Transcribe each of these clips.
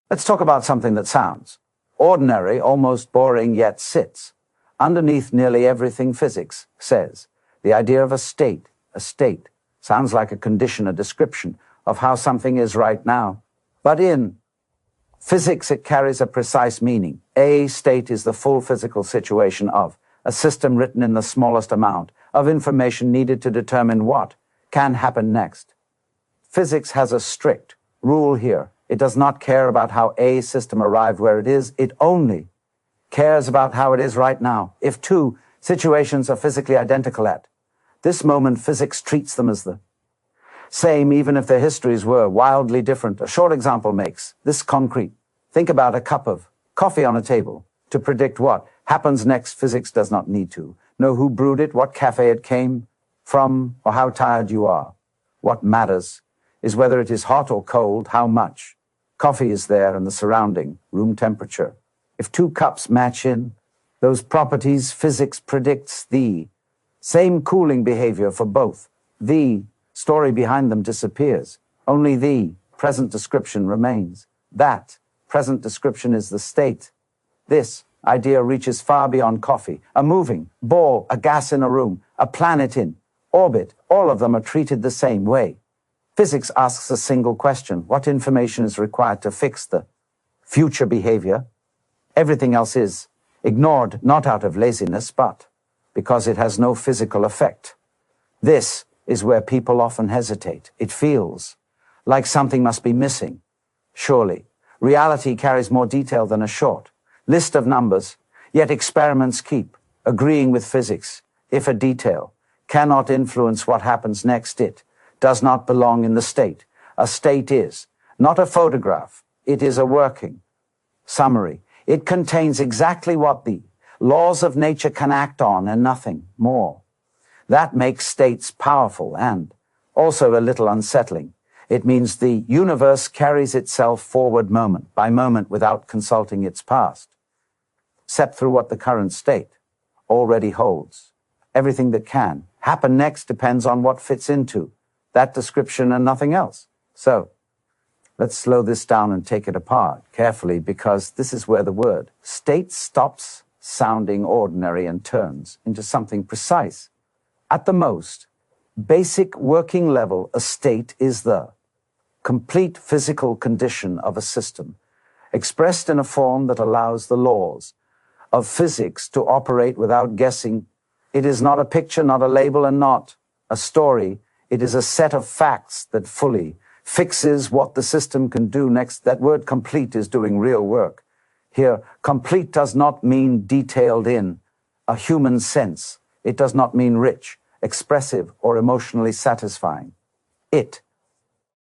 Let's talk about something that sounds ordinary, almost boring, yet sits underneath nearly everything physics says. The idea of a state sounds like a condition, a description of how something is right now. But in physics, it carries a precise meaning. A state is the full physical situation of a system written in the smallest amount of information needed to determine what can happen next. Physics has a strict rule here. It does not care about how a system arrived where it is. It only cares about how it is right now. If two situations are physically identical at this moment, physics treats them as the same, even if their histories were wildly different. A short example makes this concrete. Think about a cup of coffee on a table. To predict what happens next, physics does not need to know who brewed it, what cafe it came from, or how tired you are. What matters is whether it is hot or cold, how much coffee is there, and the surrounding room temperature. If two cups match in those properties, physics predicts the same cooling behavior for both. The story behind them disappears. Only the present description remains. That present description is the state. This idea reaches far beyond coffee. A moving ball, a gas in a room, a planet in orbit, all of them are treated the same way. Physics asks a single question: what information is required to fix the future behavior? Everything else is ignored, not out of laziness, but because it has no physical effect. This is where people often hesitate. It feels like something must be missing. Surely, reality carries more detail than a short list of numbers, yet experiments keep agreeing with physics. If a detail cannot influence what happens next, it does not belong in the state. A state is not a photograph. It is a working summary. It contains exactly what the laws of nature can act on and nothing more. That makes states powerful and also a little unsettling. It means the universe carries itself forward moment by moment without consulting its past, except through what the current state already holds. Everything that can happen next depends on what fits into that description and nothing else. So, let's slow this down and take it apart carefully, because this is where the word state stops sounding ordinary and turns into something precise. At the most basic working level, a state is the complete physical condition of a system, expressed in a form that allows the laws of physics to operate without guessing. It is not a picture, not a label, and not a story. It is a set of facts that fully fixes what the system can do next. That word complete is doing real work. Here, complete does not mean detailed in a human sense. It does not mean rich, expressive, or emotionally satisfying. It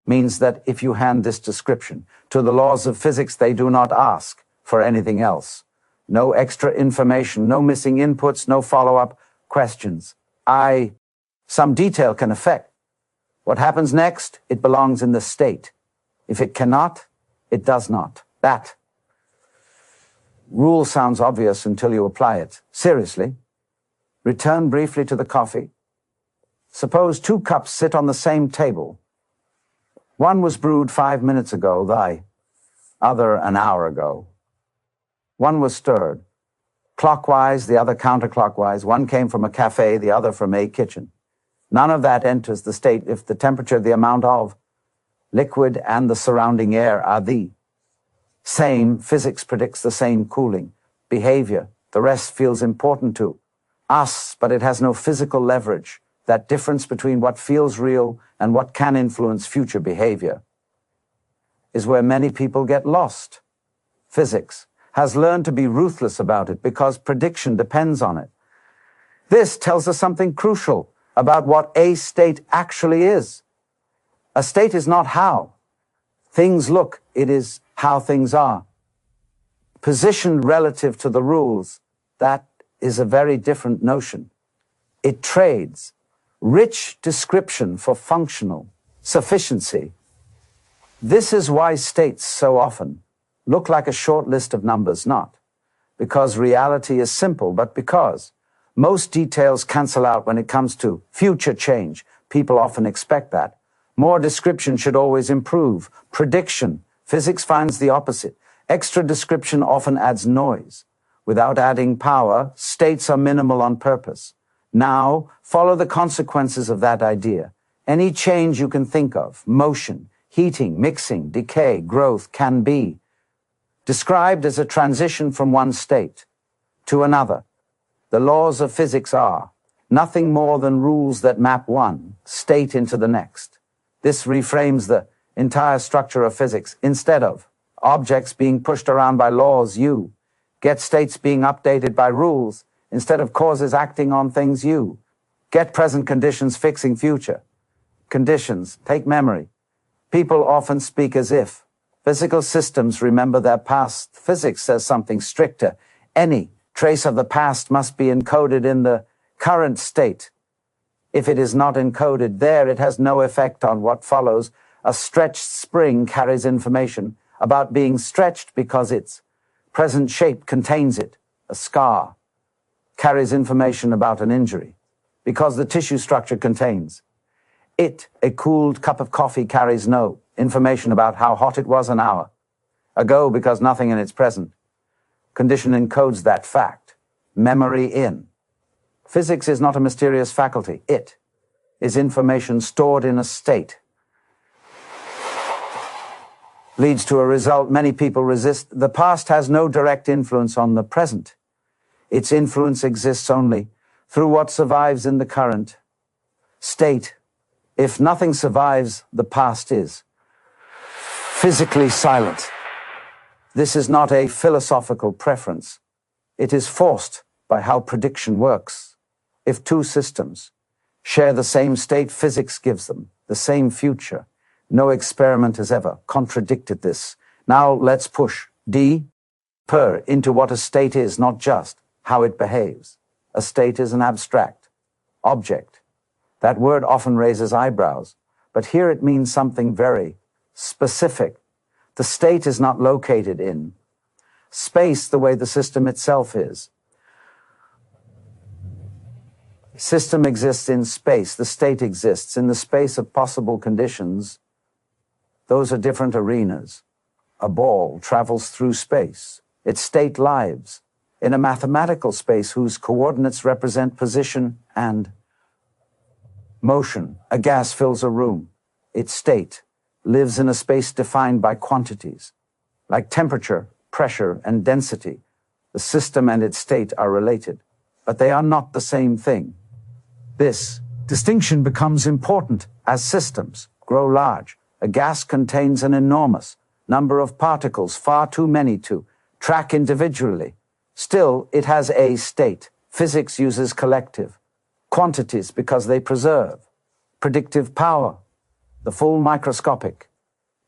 means that if you hand this description to the laws of physics, they do not ask for anything else. No extra information, no missing inputs, no follow-up questions. Some detail can affect what happens next. It belongs in the state. If it cannot, it does not. That rule sounds obvious until you apply it. Seriously, return briefly to the coffee. Suppose two cups sit on the same table. One was brewed 5 minutes ago, the other an hour ago. One was stirred clockwise, the other counterclockwise. One came from a cafe, the other from a kitchen. None of that enters the state if the temperature, the amount of liquid, and the surrounding air are the same. Physics predicts the same cooling behavior. The rest feels important to us, but it has no physical leverage. That difference between what feels real and what can influence future behavior is where many people get lost. Physics has learned to be ruthless about it because prediction depends on it. This tells us something crucial about what a state actually is. A state is not how things look, it is how things are. Positioned relative to the rules, that is a very different notion. It trades rich description for functional sufficiency. This is why states so often look like a short list of numbers, not because reality is simple, but because most details cancel out when it comes to future change. People often expect that. More description should always improve. Prediction Physics finds the opposite. Extra description often adds noise. Without adding power, states are minimal on purpose. Now, follow the consequences of that idea. Any change you can think of, motion, heating, mixing, decay, growth, can be described as a transition from one state to another. The laws of physics are nothing more than rules that map one state into the next. This reframes the entire structure of physics. Instead of objects being pushed around by laws, you get states being updated by rules. Instead of causes acting on things, you get present conditions fixing future conditions. Take memory. People often speak as if physical systems remember their past. Physics says something stricter. Any trace of the past must be encoded in the current state. If it is not encoded there, it has no effect on what follows. A stretched spring carries information about being stretched because its present shape contains it. A scar carries information about an injury because the tissue structure contains it. A cooled cup of coffee carries no information about how hot it was an hour ago because nothing in its present condition encodes that fact. Memory in. Physics is not a mysterious faculty. It is information stored in a state. Leads to a result many people resist. The past has no direct influence on the present. Its influence exists only through what survives in the current state. If nothing survives, the past is physically silent. This is not a philosophical preference. It is forced by how prediction works. If two systems share the same state, physics gives them the same future. No experiment has ever contradicted this. Now let's push deeper into what a state is, not just how it behaves. A state is an abstract object. That word often raises eyebrows, but here it means something very specific. The state is not located in space the way the system itself is. System exists in space. The state exists in the space of possible conditions. Those are different arenas. A ball travels through space. Its state lives in a mathematical space whose coordinates represent position and motion. A gas fills a room. Its state lives in a space defined by quantities. Like temperature, pressure, and density, the system and its state are related, but they are not the same thing. This distinction becomes important as systems grow large. A gas contains an enormous number of particles, far too many to track individually. Still, it has a state. Physics uses collective quantities because they preserve predictive power. The full microscopic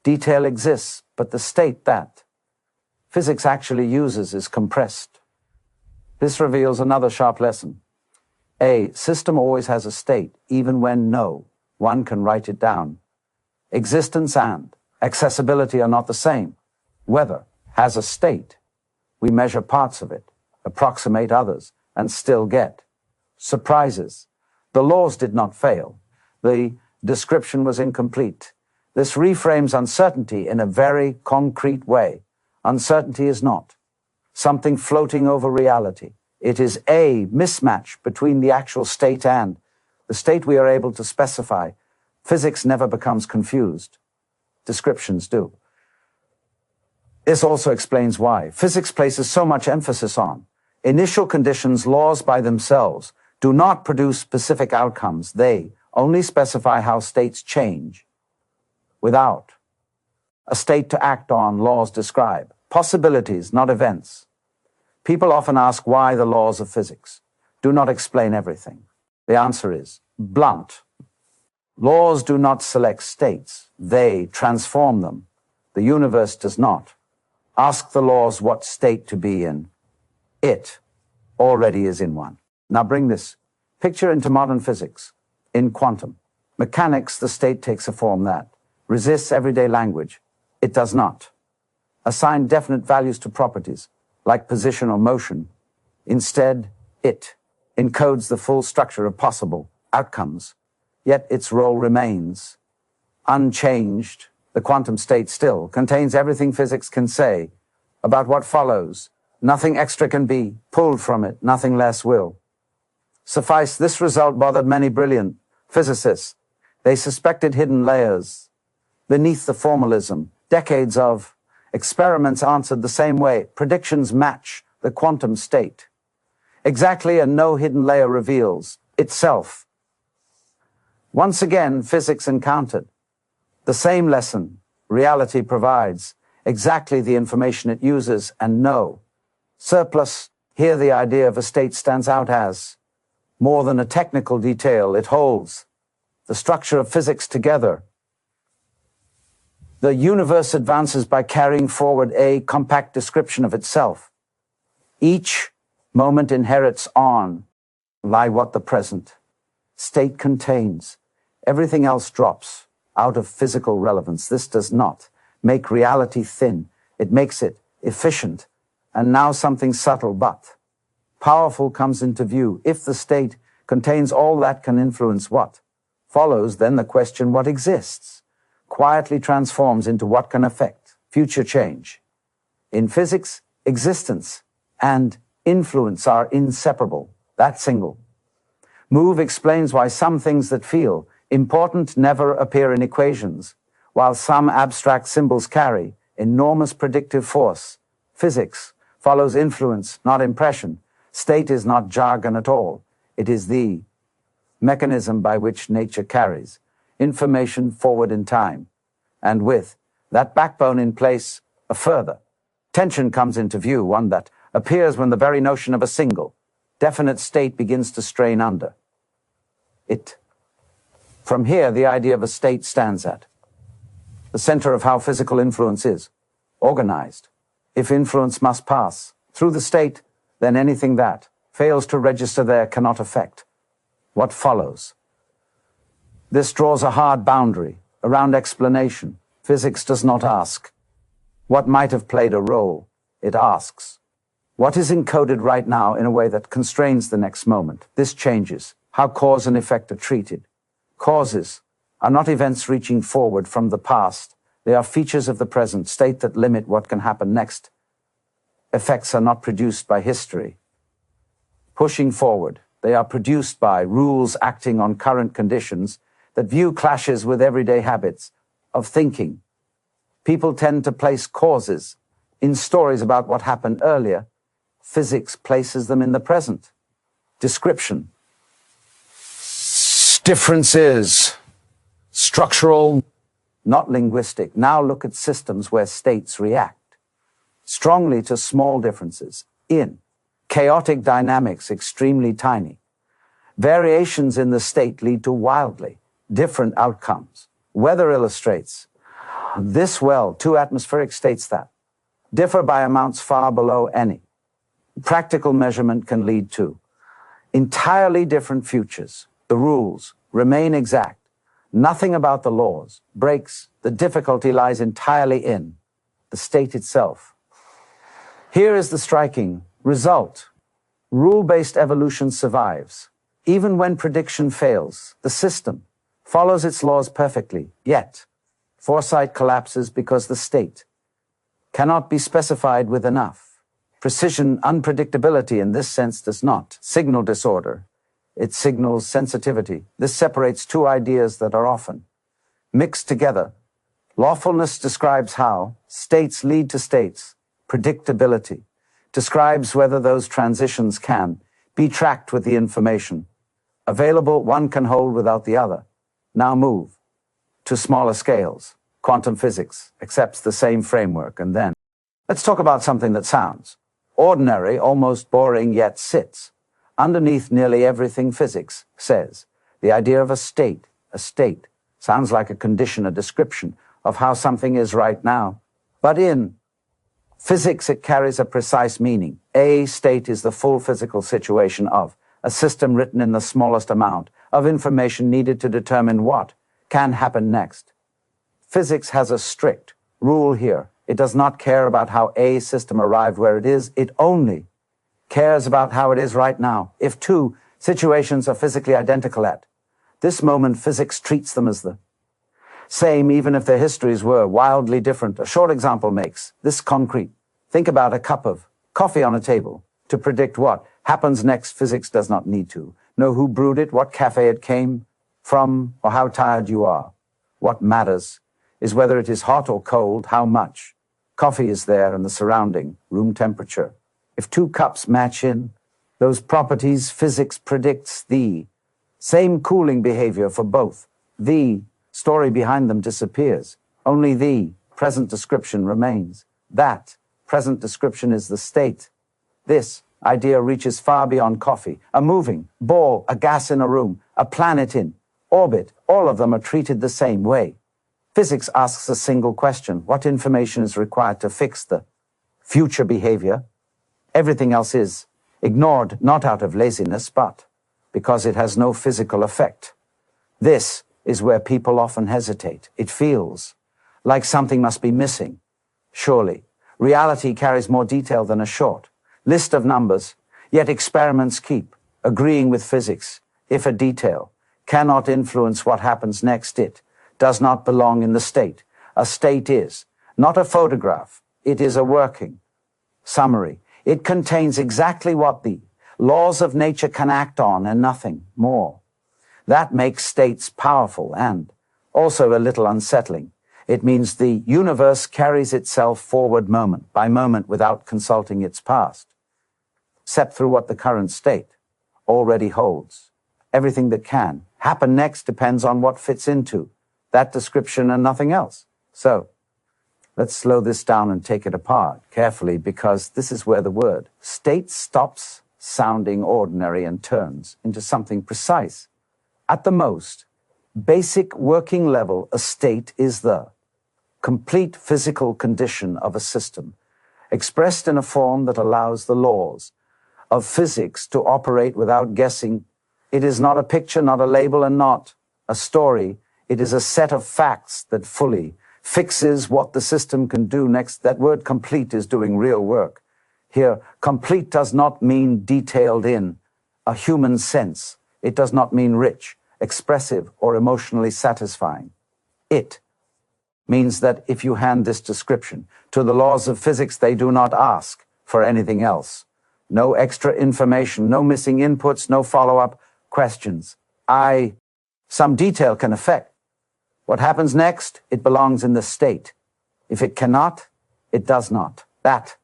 detail exists, but the state that physics actually uses is compressed. This reveals another sharp lesson. A system always has a state, even when no one can write it down. Existence and accessibility are not the same. Weather has a state. We measure parts of it, approximate others, and still get surprises. The laws did not fail. The description was incomplete. This reframes uncertainty in a very concrete way. Uncertainty is not something floating over reality. It is a mismatch between the actual state and the state we are able to specify. Physics never becomes confused. Descriptions do. This also explains why physics places so much emphasis on initial conditions. Laws by themselves do not produce specific outcomes. They only specify how states change. Without a state to act on, laws describe possibilities, not events. People often ask why the laws of physics do not explain everything. The answer is blunt. Laws do not select states. They transform them. The universe does not ask the laws what state to be in. It already is in one. Now bring this picture into modern physics. In quantum mechanics, the state takes a form that resists everyday language. It does not assign definite values to properties like position or motion. Instead, it encodes the full structure of possible outcomes, yet its role remains unchanged. the quantum state still, contains everything physics can say about what follows. Nothing extra can be pulled from it, nothing less will. Suffice, this result bothered many brilliant physicists. They suspected hidden layers beneath the formalism. Decades of experiments answered the same way. Predictions match the quantum state exactly, and no hidden layer reveals itself. Once again, physics encountered the same lesson. Reality provides exactly the information it uses, and no surplus. Here the idea of a state stands out as more than a technical detail. It holds the structure of physics together. The universe advances by carrying forward a compact description of itself. Each moment inherits on lie what the present state contains. Everything else drops out of physical relevance. This does not make reality thin. It makes it efficient. And now something subtle but powerful comes into view. If the state contains all that can influence what follows, then the question what exists quietly transforms into what can affect future change. In physics, existence and influence are inseparable. That single move explains why some things that feel important never appear in equations, while some abstract symbols carry enormous predictive force. Physics follows influence, not impression. State is not jargon at all. It is the mechanism by which nature carries information forward in time. And with that backbone in place, a further tension comes into view, one that appears when the very notion of a single, definite state begins to strain under it. From here, the idea of a state stands at the center of how physical influence is organized. If influence must pass through the state, then anything that fails to register there cannot affect what follows. This draws a hard boundary around explanation. Physics does not ask what might have played a role. It asks what is encoded right now in a way that constrains the next moment. This changes how cause and effect are treated. Causes are not events reaching forward from the past. They are features of the present state that limit what can happen next. Effects are not produced by history pushing forward. They are produced by rules acting on current conditions that view clashes with everyday habits of thinking. People tend to place causes in stories about what happened earlier. Physics places them in the present. Description. Difference is structural, not linguistic. Now look at systems where states react strongly to small differences in chaotic dynamics, extremely tiny. Variations in the state lead to wildly different outcomes. Weather illustrates this well. Two atmospheric states that differ by amounts far below any practical measurement can lead to entirely different futures. The rules remain exact. Nothing about the laws breaks. The difficulty lies entirely in the state itself. Here is the striking result. Rule-based evolution survives. Even when prediction fails, the system follows its laws perfectly. Yet, foresight collapses because the state cannot be specified with enough precision. Unpredictability in this sense does not signal disorder. It signals sensitivity. This separates two ideas that are often mixed together. Lawfulness describes how states lead to states. Predictability describes whether those transitions can be tracked with the information available. One can hold without the other. Now move to smaller scales. Quantum physics accepts the same framework. And then let's talk about something that sounds ordinary, almost boring, yet sits underneath nearly everything physics says. The idea of a state sounds like a condition, a description of how something is right now. But in physics, it carries a precise meaning. A state is the full physical situation of a system written in the smallest amount of information needed to determine what can happen next. Physics has a strict rule here. It does not care about how a system arrived where it is. It only cares about how it is right now. If two situations are physically identical at this moment, physics treats them as the Same even if their histories were wildly different. A short example makes this concrete. Think about a cup of coffee on a table. To predict what happens next, physics does not need to. Know who brewed it, what cafe it came from, or how tired you are. What matters is whether it is hot or cold, how much. Coffee is there and the surrounding, room temperature. If two cups match in those properties, physics predicts the same cooling behavior for both. The story behind them disappears. Only the present description remains. That present description is the state. This idea reaches far beyond coffee. A moving ball, a gas in a room, a planet in orbit, all of them are treated the same way. Physics asks a single question: what information is required to fix the future behavior? Everything else is ignored, not out of laziness, but because it has no physical effect. This is where people often hesitate. It feels like something must be missing. Surely, reality carries more detail than a short list of numbers, yet experiments keep agreeing with physics. If a detail cannot influence what happens next, it does not belong in the state. A state is not a photograph. It is a working summary. It contains exactly what the laws of nature can act on and nothing more. That makes states powerful and also a little unsettling. It means the universe carries itself forward moment by moment without consulting its past, except through what the current state already holds. Everything that can happen next depends on what fits into that description and nothing else. So, let's slow this down and take it apart carefully, because this is where the word state stops sounding ordinary and turns into something precise. At the most basic working level, a state is the complete physical condition of a system, expressed in a form that allows the laws of physics to operate without guessing. It is not a picture, not a label, and not a story. It is a set of facts that fully fixes what the system can do next. That word complete is doing real work. Here, complete does not mean detailed in a human sense. It does not mean rich, expressive, or emotionally satisfying. It means that if you hand this description to the laws of physics, they do not ask for anything else. No extra information, no missing inputs, no follow-up questions. Some detail can affect what happens next. It belongs in the state. If it cannot, it does not. That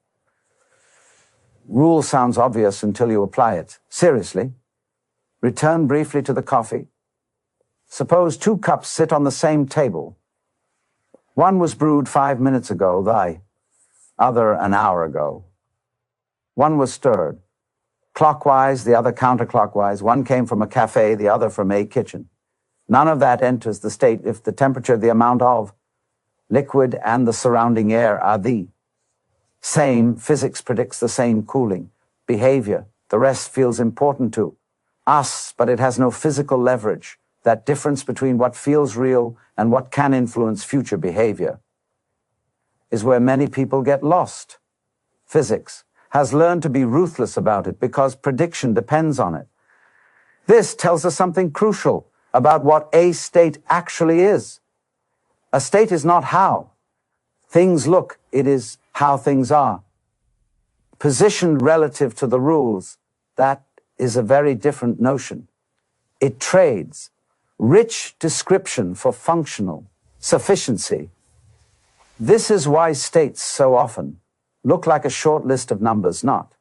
rule sounds obvious until you apply it. Seriously, return briefly to the coffee. Suppose two cups sit on the same table. One was brewed 5 minutes ago, the other an hour ago. One was stirred clockwise, the other counterclockwise. One came from a cafe, the other from a kitchen. None of that enters the state if the temperature, the amount of liquid, and the surrounding air are the same. Physics predicts the same cooling behavior. The rest feels important to us, but it has no physical leverage. That difference between what feels real and what can influence future behavior is where many people get lost. Physics has learned to be ruthless about it because prediction depends on it. This tells us something crucial about what a state actually is. A state is not how things look, it is how things are. Positioned relative to the rules, that is a very different notion. It trades rich description for functional sufficiency. This is why states so often look like a short list of numbers, not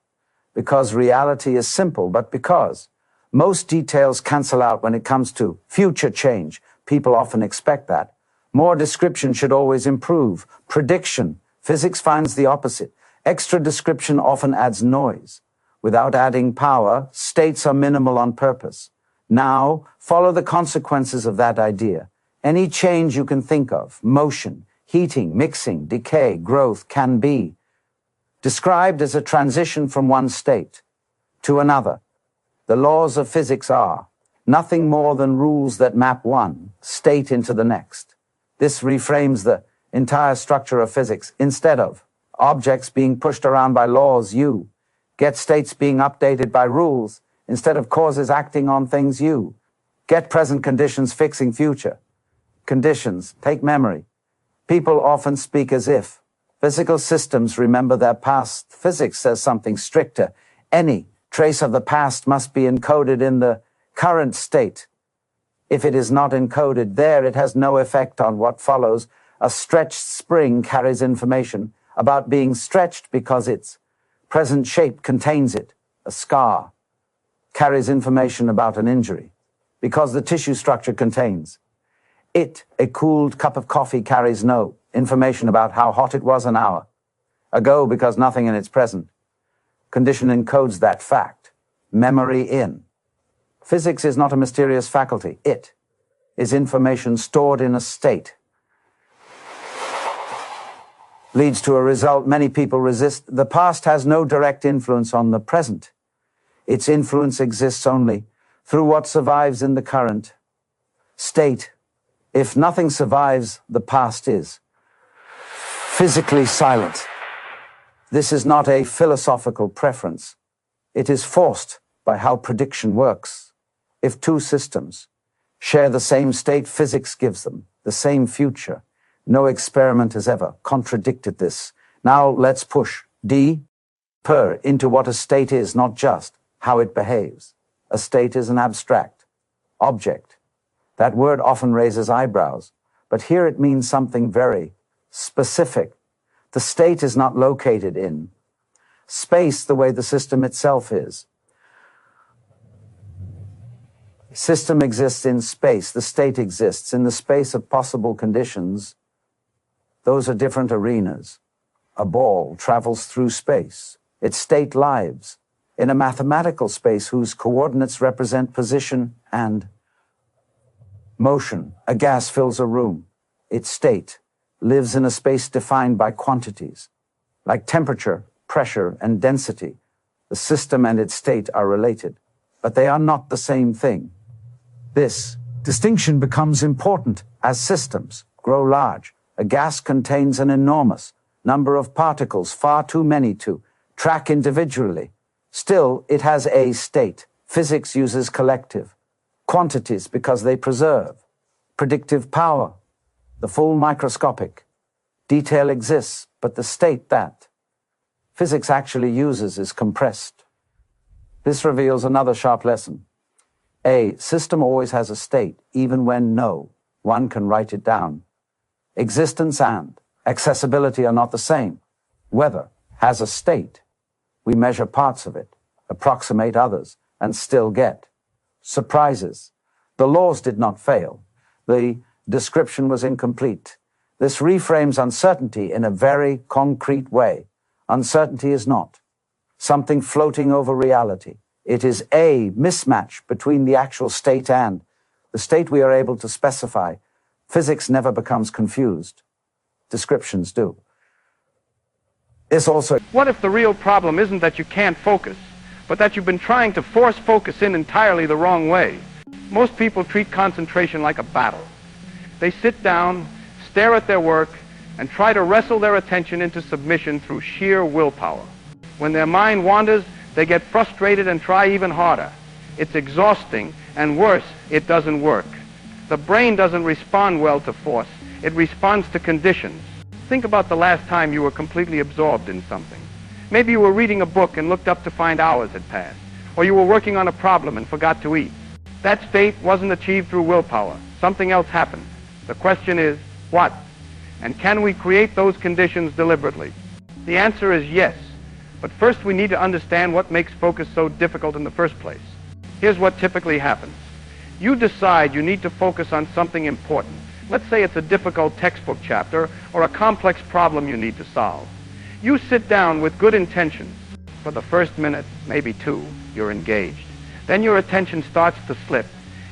because reality is simple, but because most details cancel out when it comes to future change. People often expect that. More description should always improve. Prediction. Physics finds the opposite. Extra description often adds noise. Without adding power, states are minimal on purpose. Now, follow the consequences of that idea. Any change you can think of, motion, heating, mixing, decay, growth, can be described as a transition from one state to another. The laws of physics are nothing more than rules that map one state into the next. This reframes the entire structure of physics. Instead of objects being pushed around by laws, you get states being updated by rules. Instead of causes acting on things, you get present conditions fixing future. conditions. Take memory. People often speak as if physical systems remember their past. Physics says something stricter. Any trace of the past must be encoded in the current state. If it is not encoded there, it has no effect on what follows. A stretched spring carries information about being stretched because its present shape contains it. A scar carries information about an injury because the tissue structure contains it. A cooled cup of coffee carries no information about how hot it was an hour ago because nothing in its present condition encodes that fact. Memory in. Physics is not a mysterious faculty. It is information stored in a state. Leads to a result many people resist. The past has no direct influence on the present. Its influence exists only through what survives in the current state. If nothing survives, the past is physically silent. This is not a philosophical preference. It is forced by how prediction works. If two systems share the same state, physics gives them the same future. No experiment has ever contradicted this. Now let's push deeper into what a state is, not just how it behaves. A state is an abstract object. That word often raises eyebrows, but here it means something very specific. The state is not located in space the way the system itself is. System exists in space. The state exists in the space of possible conditions. Those are different arenas. A ball travels through space. Its state lives in a mathematical space whose coordinates represent position and motion. A gas fills a room. Its state lives in a space defined by quantities. Like temperature, pressure, and density, the system and its state are related, but they are not the same thing. This distinction becomes important as systems grow large. A gas contains an enormous number of particles, far too many to track individually. Still, it has a state. Physics uses collective quantities because they preserve predictive power. The full microscopic detail exists, but the state that physics actually uses is compressed. This reveals another sharp lesson. A system always has a state, even when no one can write it down. Existence and accessibility are not the same. Weather has a state. We measure parts of it, approximate others, and still get surprises. The laws did not fail. The description was incomplete. This reframes uncertainty in a very concrete way. Uncertainty is not something floating over reality. It is a mismatch between the actual state and the state we are able to specify. Physics never becomes confused. Descriptions do. This also... What if the real problem isn't that you can't focus, but that you've been trying to force focus in entirely the wrong way? Most people treat concentration like a battle. They sit down, stare at their work, and try to wrestle their attention into submission through sheer willpower. When their mind wanders, they get frustrated and try even harder. It's exhausting, and worse, it doesn't work. The brain doesn't respond well to force. It responds to conditions. Think about the last time you were completely absorbed in something. Maybe you were reading a book and looked up to find hours had passed. Or you were working on a problem and forgot to eat. That state wasn't achieved through willpower. Something else happened. The question is, what? And can we create those conditions deliberately? The answer is yes. But first we need to understand what makes focus so difficult in the first place. Here's what typically happens. You decide you need to focus on something important. Let's say it's a difficult textbook chapter or a complex problem you need to solve. You sit down with good intentions. For the first minute, maybe two, you're engaged. Then your attention starts to slip.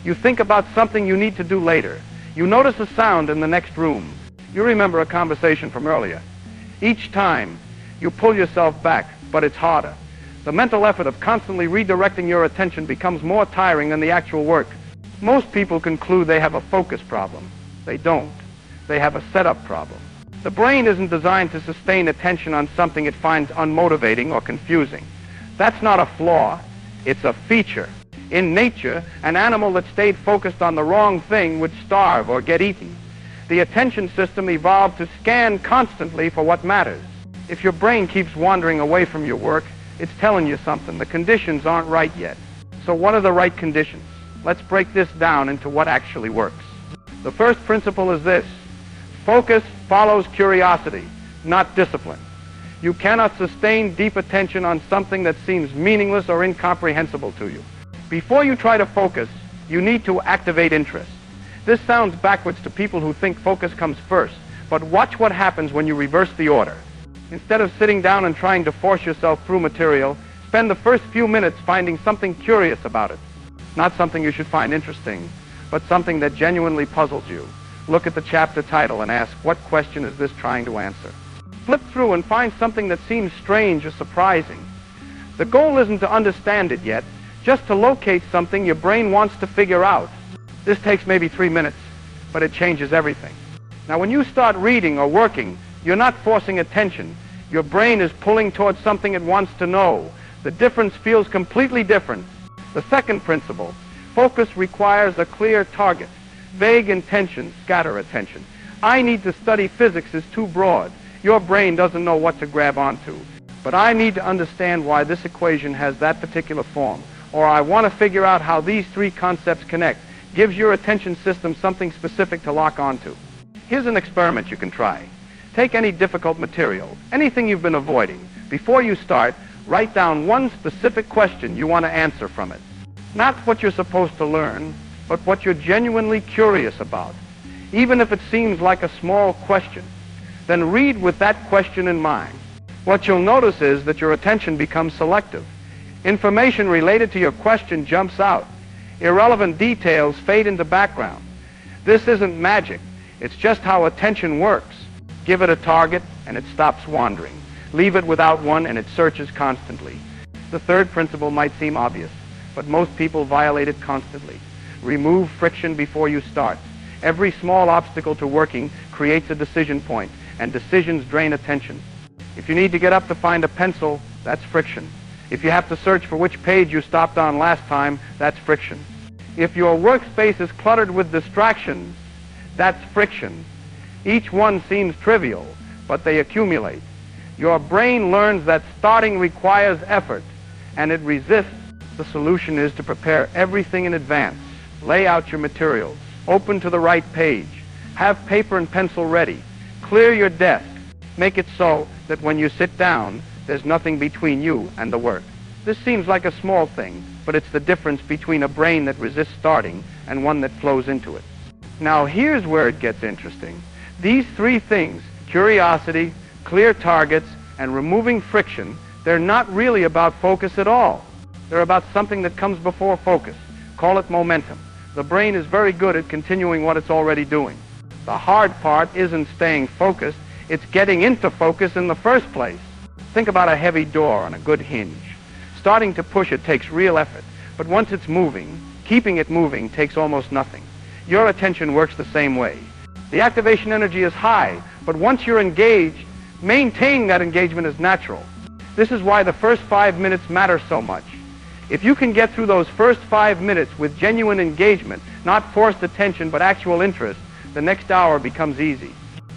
You think about something you need to do later. You notice a sound in the next room. You remember a conversation from earlier. Each time, you pull yourself back, but it's harder. The mental effort of constantly redirecting your attention becomes more tiring than the actual work. Most people conclude they have a focus problem. They don't. They have a setup problem. The brain isn't designed to sustain attention on something it finds unmotivating or confusing. That's not a flaw. It's a feature. In nature, an animal that stayed focused on the wrong thing would starve or get eaten. The attention system evolved to scan constantly for what matters. If your brain keeps wandering away from your work, it's telling you something. The conditions aren't right yet. So what are the right conditions? Let's break this down into what actually works. The first principle is this: focus follows curiosity, not discipline. You cannot sustain deep attention on something that seems meaningless or incomprehensible to you. Before you try to focus, you need to activate interest. This sounds backwards to people who think focus comes first, but watch what happens when you reverse the order. Instead of sitting down and trying to force yourself through material, spend the first few minutes finding something curious about it. Not something you should find interesting, but something that genuinely puzzles you. Look at the chapter title and ask, what question is this trying to answer? Flip through and find something that seems strange or surprising. The goal isn't to understand it yet, just to locate something your brain wants to figure out. This takes maybe 3 minutes, but it changes everything. Now, when you start reading or working, you're not forcing attention. Your brain is pulling towards something it wants to know. The difference feels completely different. The second principle: focus requires a clear target. Vague intentions scatter attention. I need to study physics is too broad. Your brain doesn't know what to grab onto. But I need to understand why this equation has that particular form, or I want to figure out how these three concepts connect. Gives your attention system something specific to lock onto. Here's an experiment you can try. Take any difficult material, anything you've been avoiding. Before you start, write down one specific question you want to answer from it. Not what you're supposed to learn, but what you're genuinely curious about. Even if it seems like a small question, then read with that question in mind. What you'll notice is that your attention becomes selective. Information related to your question jumps out. Irrelevant details fade into background. This isn't magic. It's just how attention works. Give it a target and it stops wandering. Leave it without one and it searches constantly. The third principle might seem obvious, but most people violate it constantly. Remove friction before you start. Every small obstacle to working creates a decision point, and decisions drain attention. If you need to get up to find a pencil, that's friction. If you have to search for which page you stopped on last time, that's friction. If your workspace is cluttered with distractions, that's friction. Each one seems trivial, but they accumulate. Your brain learns that starting requires effort, and it resists. The solution is to prepare everything in advance. Lay out your materials. Open to the right page. Have paper and pencil ready. Clear your desk. Make it so that when you sit down, there's nothing between you and the work. This seems like a small thing, but it's the difference between a brain that resists starting and one that flows into it. Now here's where it gets interesting. These three things, curiosity, clear targets, and removing friction, they're not really about focus at all. They're about something that comes before focus. Call it momentum. The brain is very good at continuing what it's already doing. The hard part isn't staying focused, it's getting into focus in the first place. Think about a heavy door on a good hinge. Starting to push it takes real effort, but once it's moving, keeping it moving takes almost nothing. Your attention works the same way. The activation energy is high, but once you're engaged, maintaining that engagement is natural. This is why the first 5 minutes matter so much. If you can get through those first 5 minutes with genuine engagement, not forced attention but actual interest, the next hour becomes easy.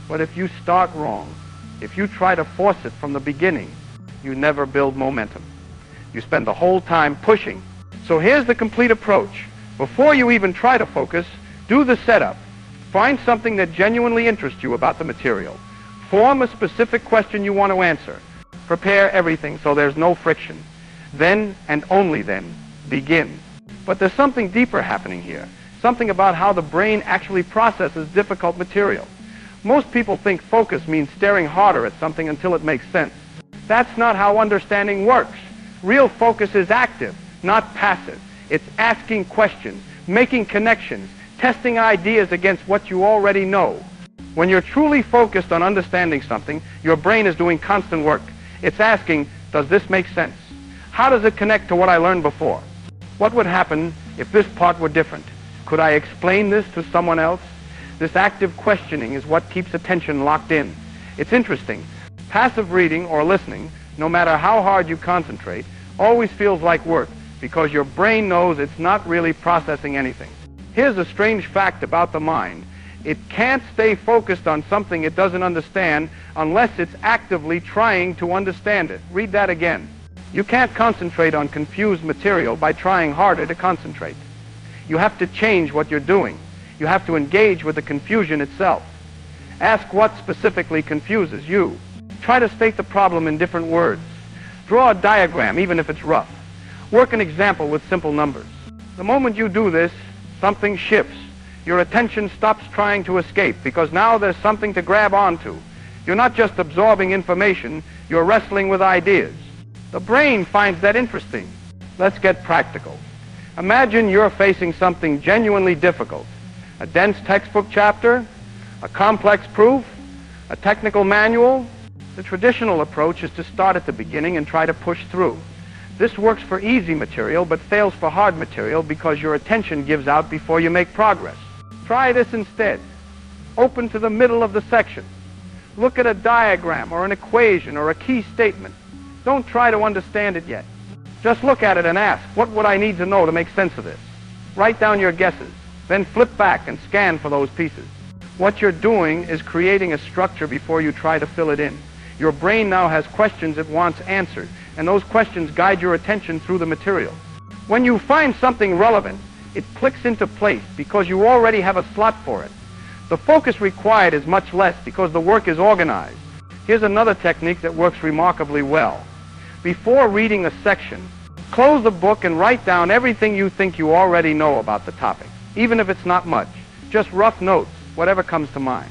But if you start wrong, if you try to force it from the beginning, you never build momentum. You spend the whole time pushing. So here's the complete approach. Before you even try to focus, do the setup. Find something that genuinely interests you about the material. Form a specific question you want to answer. Prepare everything so there's no friction. Then, and only then, begin. But there's something deeper happening here. Something about how the brain actually processes difficult material. Most people think focus means staring harder at something until it makes sense. That's not how understanding works. Real focus is active, not passive. It's asking questions, making connections, testing ideas against what you already know. When you're truly focused on understanding something, your brain is doing constant work. It's asking, does this make sense? How does it connect to what I learned before? What would happen if this part were different? Could I explain this to someone else? This active questioning is what keeps attention locked in. It's interesting. Passive reading or listening, no matter how hard you concentrate, always feels like work. because your brain knows it's not really processing anything. Here's a strange fact about the mind. It can't stay focused on something it doesn't understand unless it's actively trying to understand it. Read that again. You can't concentrate on confused material by trying harder to concentrate. You have to change what you're doing. You have to engage with the confusion itself. Ask what specifically confuses you. Try to state the problem in different words. Draw a diagram, even if it's rough. Work an example with simple numbers. The moment you do this, something shifts. Your attention stops trying to escape because now there's something to grab onto. You're not just absorbing information, you're wrestling with ideas. The brain finds that interesting. Let's get practical. Imagine you're facing something genuinely difficult. A dense textbook chapter, a complex proof, a technical manual. The traditional approach is to start at the beginning and try to push through. This works for easy material but fails for hard material because your attention gives out before you make progress. Try this instead. Open to the middle of the section. Look at a diagram or an equation or a key statement. Don't try to understand it yet. Just look at it and ask, what would I need to know to make sense of this? Write down your guesses. Then flip back and scan for those pieces. What you're doing is creating a structure before you try to fill it in. Your brain now has questions it wants answered, and those questions guide your attention through the material. When you find something relevant, it clicks into place because you already have a slot for it. The focus required is much less because the work is organized. Here's another technique that works remarkably well. Before reading a section, close the book and write down everything you think you already know about the topic, even if it's not much. Just rough notes, whatever comes to mind.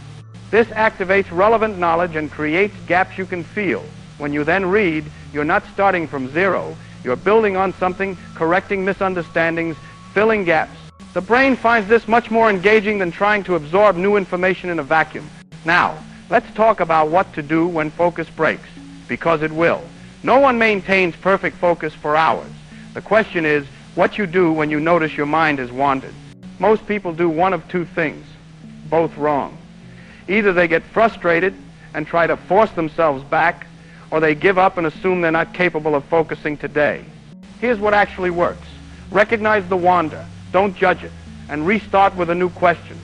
This activates relevant knowledge and creates gaps you can feel. When you then read, you're not starting from zero. You're building on something, correcting misunderstandings, filling gaps. The brain finds this much more engaging than trying to absorb new information in a vacuum. Now, let's talk about what to do when focus breaks, because it will. No one maintains perfect focus for hours. The question is what you do when you notice your mind has wandered. Most people do one of two things, both wrong. Either they get frustrated and try to force themselves back, or they give up and assume they're not capable of focusing today. Here's what actually works. Recognize the wander, don't judge it, and restart with a new question.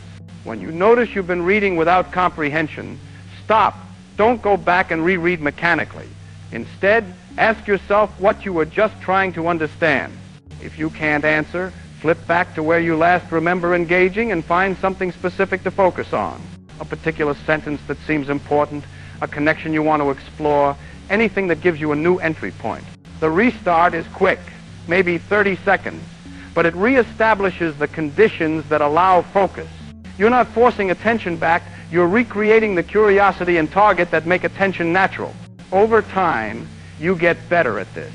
When you notice you've been reading without comprehension, stop. Don't go back and reread mechanically. Instead, ask yourself what you were just trying to understand. If you can't answer, flip back to where you last remember engaging and find something specific to focus on. A particular sentence that seems important, a connection you want to explore, anything that gives you a new entry point. The restart is quick, maybe 30 seconds, but it reestablishes the conditions that allow focus. You're not forcing attention back, you're recreating the curiosity and target that make attention natural. Over time, you get better at this.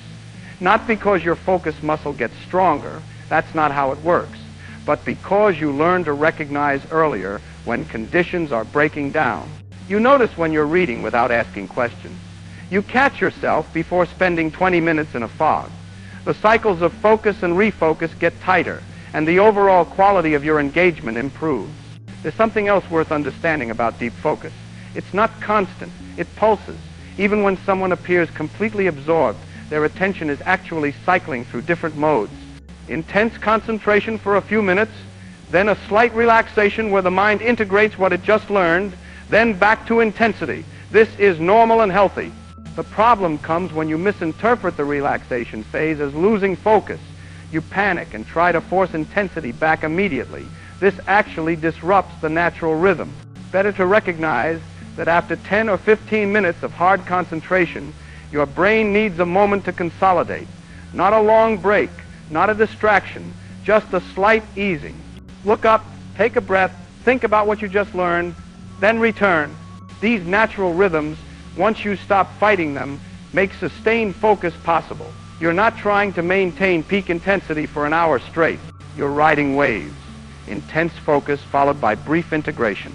Not because your focus muscle gets stronger, that's not how it works, but because you learn to recognize earlier when conditions are breaking down. You notice when you're reading without asking questions. You catch yourself before spending 20 minutes in a fog. The cycles of focus and refocus get tighter, and the overall quality of your engagement improves. There's something else worth understanding about deep focus. It's not constant, it pulses. Even when someone appears completely absorbed, their attention is actually cycling through different modes. Intense concentration for a few minutes, then a slight relaxation where the mind integrates what it just learned, then back to intensity. This is normal and healthy. The problem comes when you misinterpret the relaxation phase as losing focus. You panic and try to force intensity back immediately. This actually disrupts the natural rhythm. Better to recognize that after 10 or 15 minutes of hard concentration, your brain needs a moment to consolidate. Not a long break, not a distraction, just a slight easing. Look up, take a breath, think about what you just learned, then return. These natural rhythms, once you stop fighting them, make sustained focus possible. You're not trying to maintain peak intensity for an hour straight. You're riding waves. Intense focus followed by brief integration.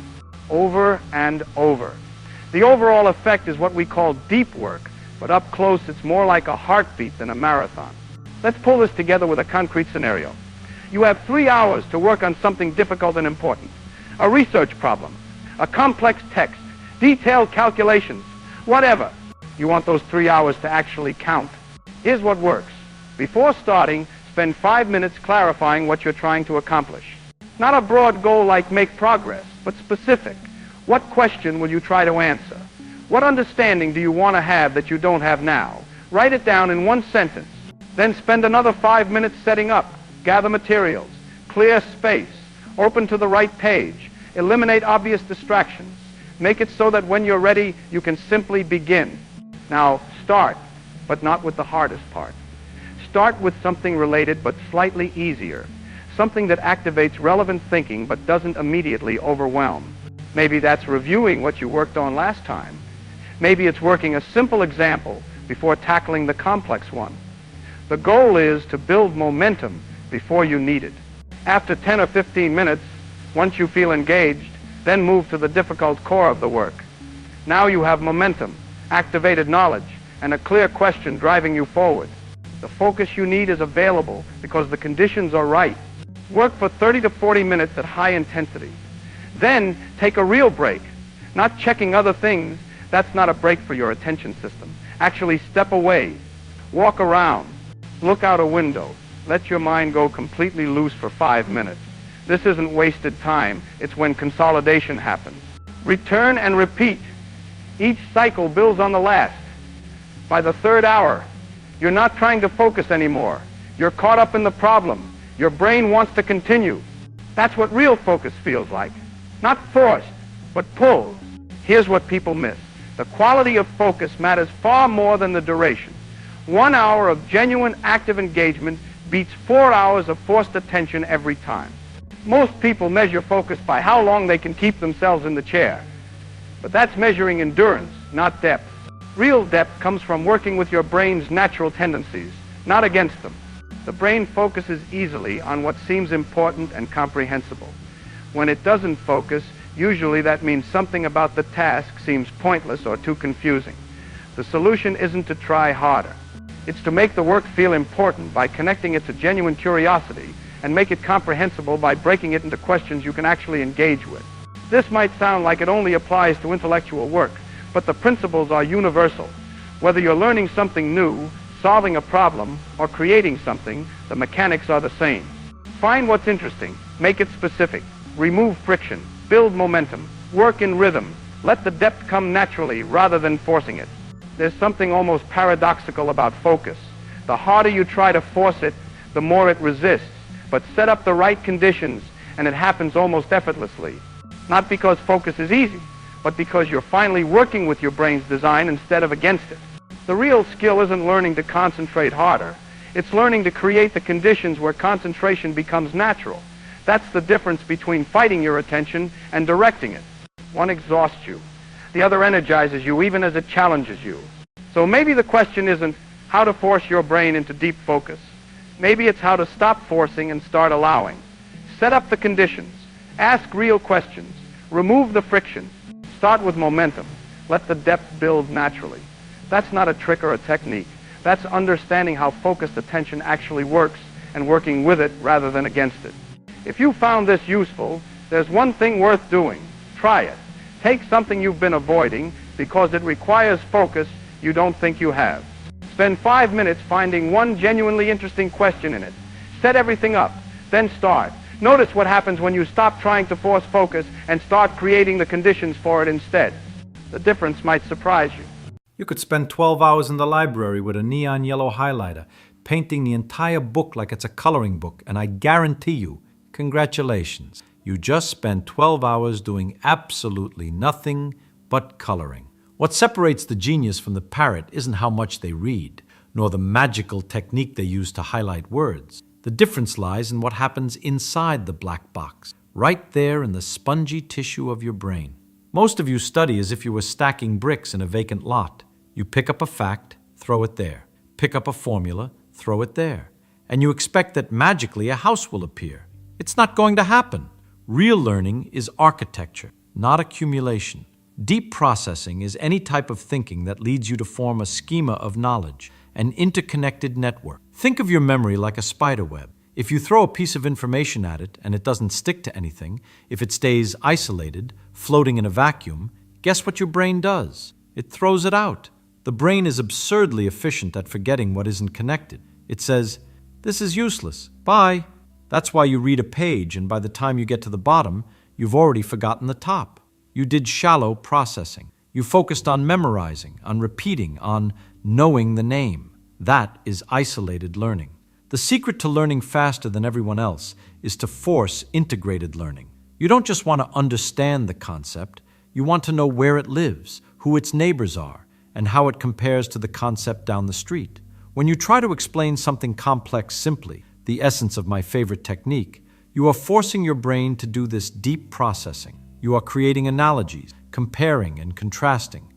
Over and over. The overall effect is what we call deep work, but up close it's more like a heartbeat than a marathon. Let's pull this together with a concrete scenario. You have 3 hours to work on something difficult and important. A research problem, a complex text, detailed calculations, whatever. You want those 3 hours to actually count. Here's what works. Before starting, spend 5 minutes clarifying what you're trying to accomplish. Not a broad goal like make progress, but specific. What question will you try to answer? What understanding do you want to have that you don't have now? Write it down in one sentence. Then spend another 5 minutes setting up, gather materials, clear space, open to the right page, eliminate obvious distractions. Make it so that when you're ready, you can simply begin. Now, start, but not with the hardest part. Start with something related but slightly easier, something that activates relevant thinking but doesn't immediately overwhelm. Maybe that's reviewing what you worked on last time. Maybe it's working a simple example before tackling the complex one. The goal is to build momentum before you need it. After 10 or 15 minutes, once you feel engaged, then move to the difficult core of the work. Now you have momentum, activated knowledge, and a clear question driving you forward. The focus you need is available because the conditions are right. Work for 30 to 40 minutes at high intensity. Then take a real break, not checking other things. That's not a break for your attention system. Actually step away, walk around, look out a window. Let your mind go completely loose for 5 minutes. This isn't wasted time. It's when consolidation happens. Return and repeat. Each cycle builds on the last. By the third hour, you're not trying to focus anymore. You're caught up in the problem. Your brain wants to continue. That's what real focus feels like. Not forced, but pulled. Here's what people miss. The quality of focus matters far more than the duration. 1 hour of genuine active engagement beats 4 hours of forced attention every time. Most people measure focus by how long they can keep themselves in the chair. But that's measuring endurance, not depth. Real depth comes from working with your brain's natural tendencies, not against them. The brain focuses easily on what seems important and comprehensible. When it doesn't focus, usually that means something about the task seems pointless or too confusing. The solution isn't to try harder. It's to make the work feel important by connecting it to genuine curiosity and make it comprehensible by breaking it into questions you can actually engage with. This might sound like it only applies to intellectual work, but the principles are universal. Whether you're learning something new, solving a problem, or creating something, the mechanics are the same. Find what's interesting, make it specific, remove friction, build momentum, work in rhythm, let the depth come naturally rather than forcing it. There's something almost paradoxical about focus. The harder you try to force it, the more it resists. But set up the right conditions, and it happens almost effortlessly. Not because focus is easy, but because you're finally working with your brain's design instead of against it. The real skill isn't learning to concentrate harder. It's learning to create the conditions where concentration becomes natural. That's the difference between fighting your attention and directing it. One exhausts you. The other energizes you even as it challenges you. So maybe the question isn't how to force your brain into deep focus. Maybe it's how to stop forcing and start allowing. Set up the conditions. Ask real questions. Remove the friction. Start with momentum. Let the depth build naturally. That's not a trick or a technique. That's understanding how focused attention actually works and working with it rather than against it. If you found this useful, there's one thing worth doing. Try it. Take something you've been avoiding because it requires focus you don't think you have. Spend 5 minutes finding one genuinely interesting question in it. Set everything up, then start. Notice what happens when you stop trying to force focus and start creating the conditions for it instead. The difference might surprise you. You could spend 12 hours in the library with a neon yellow highlighter, painting the entire book like it's a coloring book, and I guarantee you, congratulations, you just spent 12 hours doing absolutely nothing but coloring. What separates the genius from the parrot isn't how much they read, nor the magical technique they use to highlight words. The difference lies in what happens inside the black box, right there in the spongy tissue of your brain. Most of you study as if you were stacking bricks in a vacant lot. You pick up a fact, throw it there. Pick up a formula, throw it there. And you expect that magically a house will appear. It's not going to happen. Real learning is architecture, not accumulation. Deep processing is any type of thinking that leads you to form a schema of knowledge, an interconnected network. Think of your memory like a spider web. If you throw a piece of information at it and it doesn't stick to anything, if it stays isolated, floating in a vacuum, guess what your brain does? It throws it out. The brain is absurdly efficient at forgetting what isn't connected. It says, This is useless. Bye. That's why you read a page, and by the time you get to the bottom, you've already forgotten the top. You did shallow processing. You focused on memorizing, on repeating, on knowing the name. That is isolated learning. The secret to learning faster than everyone else is to force integrated learning. You don't just want to understand the concept, you want to know where it lives, who its neighbors are, and how it compares to the concept down the street. When you try to explain something complex simply, the essence of my favorite technique, you are forcing your brain to do this deep processing. You are creating analogies, comparing and contrasting.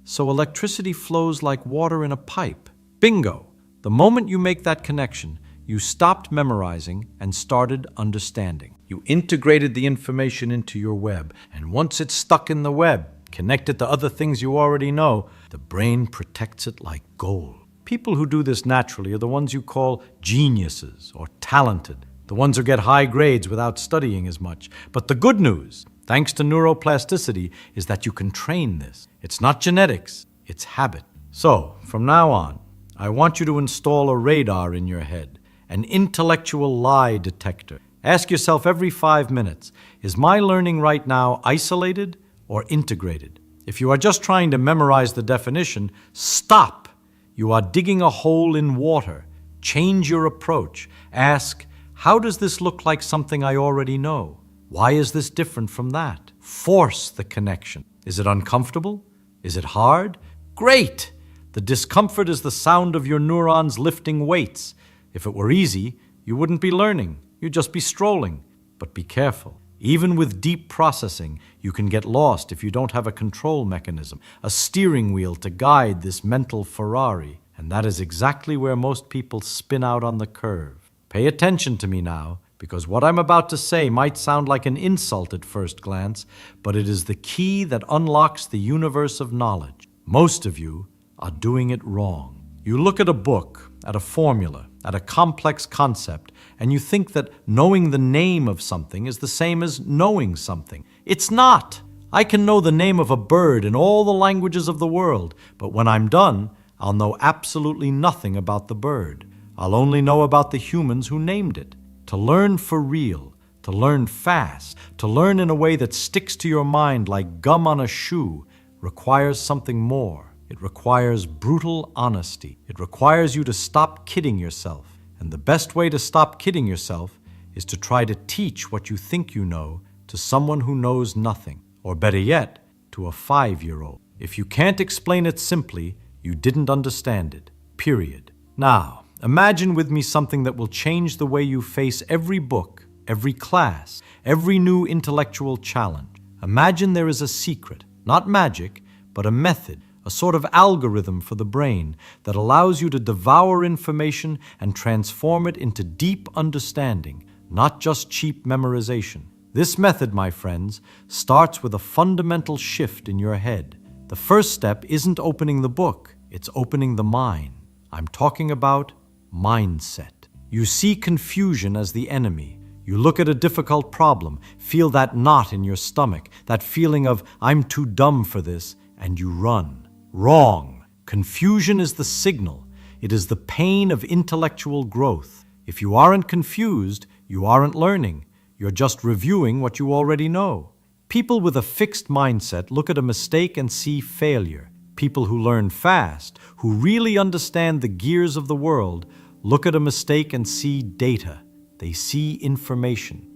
So electricity flows like water in a pipe. Bingo! The moment you make that connection, you stopped memorizing and started understanding. You integrated the information into your web, and once it's stuck in the web, connected to other things you already know, the brain protects it like gold. People who do this naturally are the ones you call geniuses or talented, the ones who get high grades without studying as much. But the good news, thanks to neuroplasticity, is that you can train this. It's not genetics, it's habit. So, from now on, I want you to install a radar in your head, an intellectual lie detector. Ask yourself every 5 minutes, is my learning right now isolated or integrated? If you are just trying to memorize the definition, stop. You are digging a hole in water. Change your approach. Ask, how does this look like something I already know? Why is this different from that? Force the connection. Is it uncomfortable? Is it hard? Great! The discomfort is the sound of your neurons lifting weights. If it were easy, you wouldn't be learning. You'd just be strolling. But be careful. Even with deep processing, you can get lost if you don't have a control mechanism, a steering wheel to guide this mental Ferrari. And that is exactly where most people spin out on the curve. Pay attention to me now, because what I'm about to say might sound like an insult at first glance, but it is the key that unlocks the universe of knowledge. Most of you are doing it wrong. You look at a book, at a formula, at a complex concept, and you think that knowing the name of something is the same as knowing something. It's not. I can know the name of a bird in all the languages of the world, but when I'm done, I'll know absolutely nothing about the bird. I'll only know about the humans who named it. To learn for real, to learn fast, to learn in a way that sticks to your mind like gum on a shoe, requires something more. It requires brutal honesty. It requires you to stop kidding yourself. And the best way to stop kidding yourself is to try to teach what you think you know to someone who knows nothing, or better yet, to a 5-year-old. If you can't explain it simply, you didn't understand it. Period. Now, imagine with me something that will change the way you face every book, every class, every new intellectual challenge. Imagine there is a secret, not magic, but a method, a sort of algorithm for the brain that allows you to devour information and transform it into deep understanding, not just cheap memorization. This method, my friends, starts with a fundamental shift in your head. The first step isn't opening the book, it's opening the mind. I'm talking about mindset. You see confusion as the enemy. You look at a difficult problem, feel that knot in your stomach, that feeling of, I'm too dumb for this, and you run. Wrong. Confusion is the signal. It is the pain of intellectual growth. If you aren't confused, you aren't learning. You're just reviewing what you already know. People with a fixed mindset look at a mistake and see failure. People who learn fast, who really understand the gears of the world, look at a mistake and see data. They see information.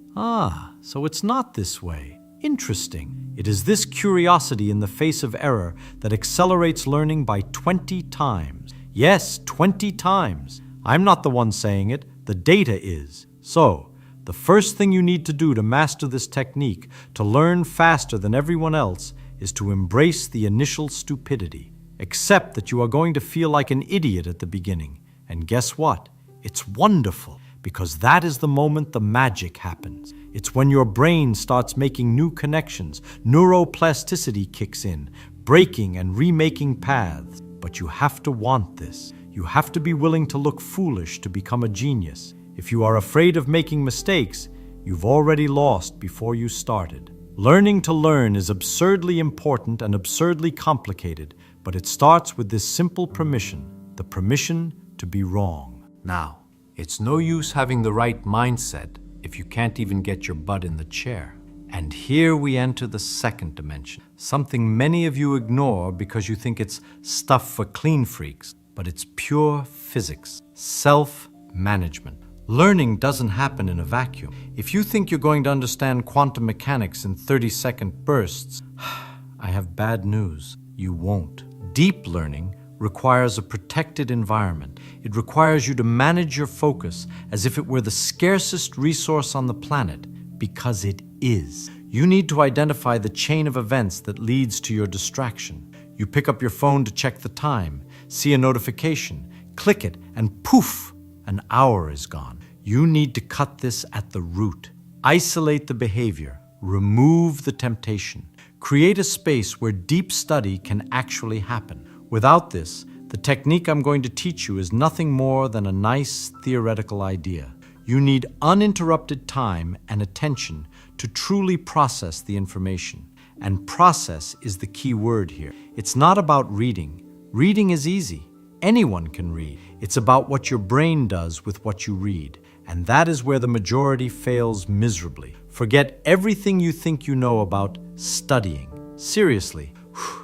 So it's not this way. Interesting. It is this curiosity in the face of error that accelerates learning by 20 times. Yes, 20 times. I'm not the one saying it, the data is. So, the first thing you need to do to master this technique, to learn faster than everyone else, is to embrace the initial stupidity. Accept that you are going to feel like an idiot at the beginning. And guess what? It's wonderful, because that is the moment the magic happens. It's when your brain starts making new connections, neuroplasticity kicks in, breaking and remaking paths. But you have to want this. You have to be willing to look foolish to become a genius. If you are afraid of making mistakes, you've already lost before you started. Learning to learn is absurdly important and absurdly complicated, but it starts with this simple permission, the permission to be wrong. Now, It's no use having the right mindset if you can't even get your butt in the chair. And here we enter the second dimension, something many of you ignore because you think it's stuff for clean freaks, but it's pure physics, self-management. Learning doesn't happen in a vacuum. If you think you're going to understand quantum mechanics in 30-second bursts, I have bad news. You won't. Deep learning requires a protected environment. It requires you to manage your focus as if it were the scarcest resource on the planet, because it is. You need to identify the chain of events that leads to your distraction. You pick up your phone to check the time, see a notification, click it, and poof, an hour is gone. You need to cut this at the root. Isolate the behavior, remove the temptation, create a space where deep study can actually happen. Without this, the technique I'm going to teach you is nothing more than a nice theoretical idea. You need uninterrupted time and attention to truly process the information. And process is the key word here. It's not about reading. Reading is easy. Anyone can read. It's about what your brain does with what you read. And that is where the majority fails miserably. Forget everything you think you know about studying. Seriously,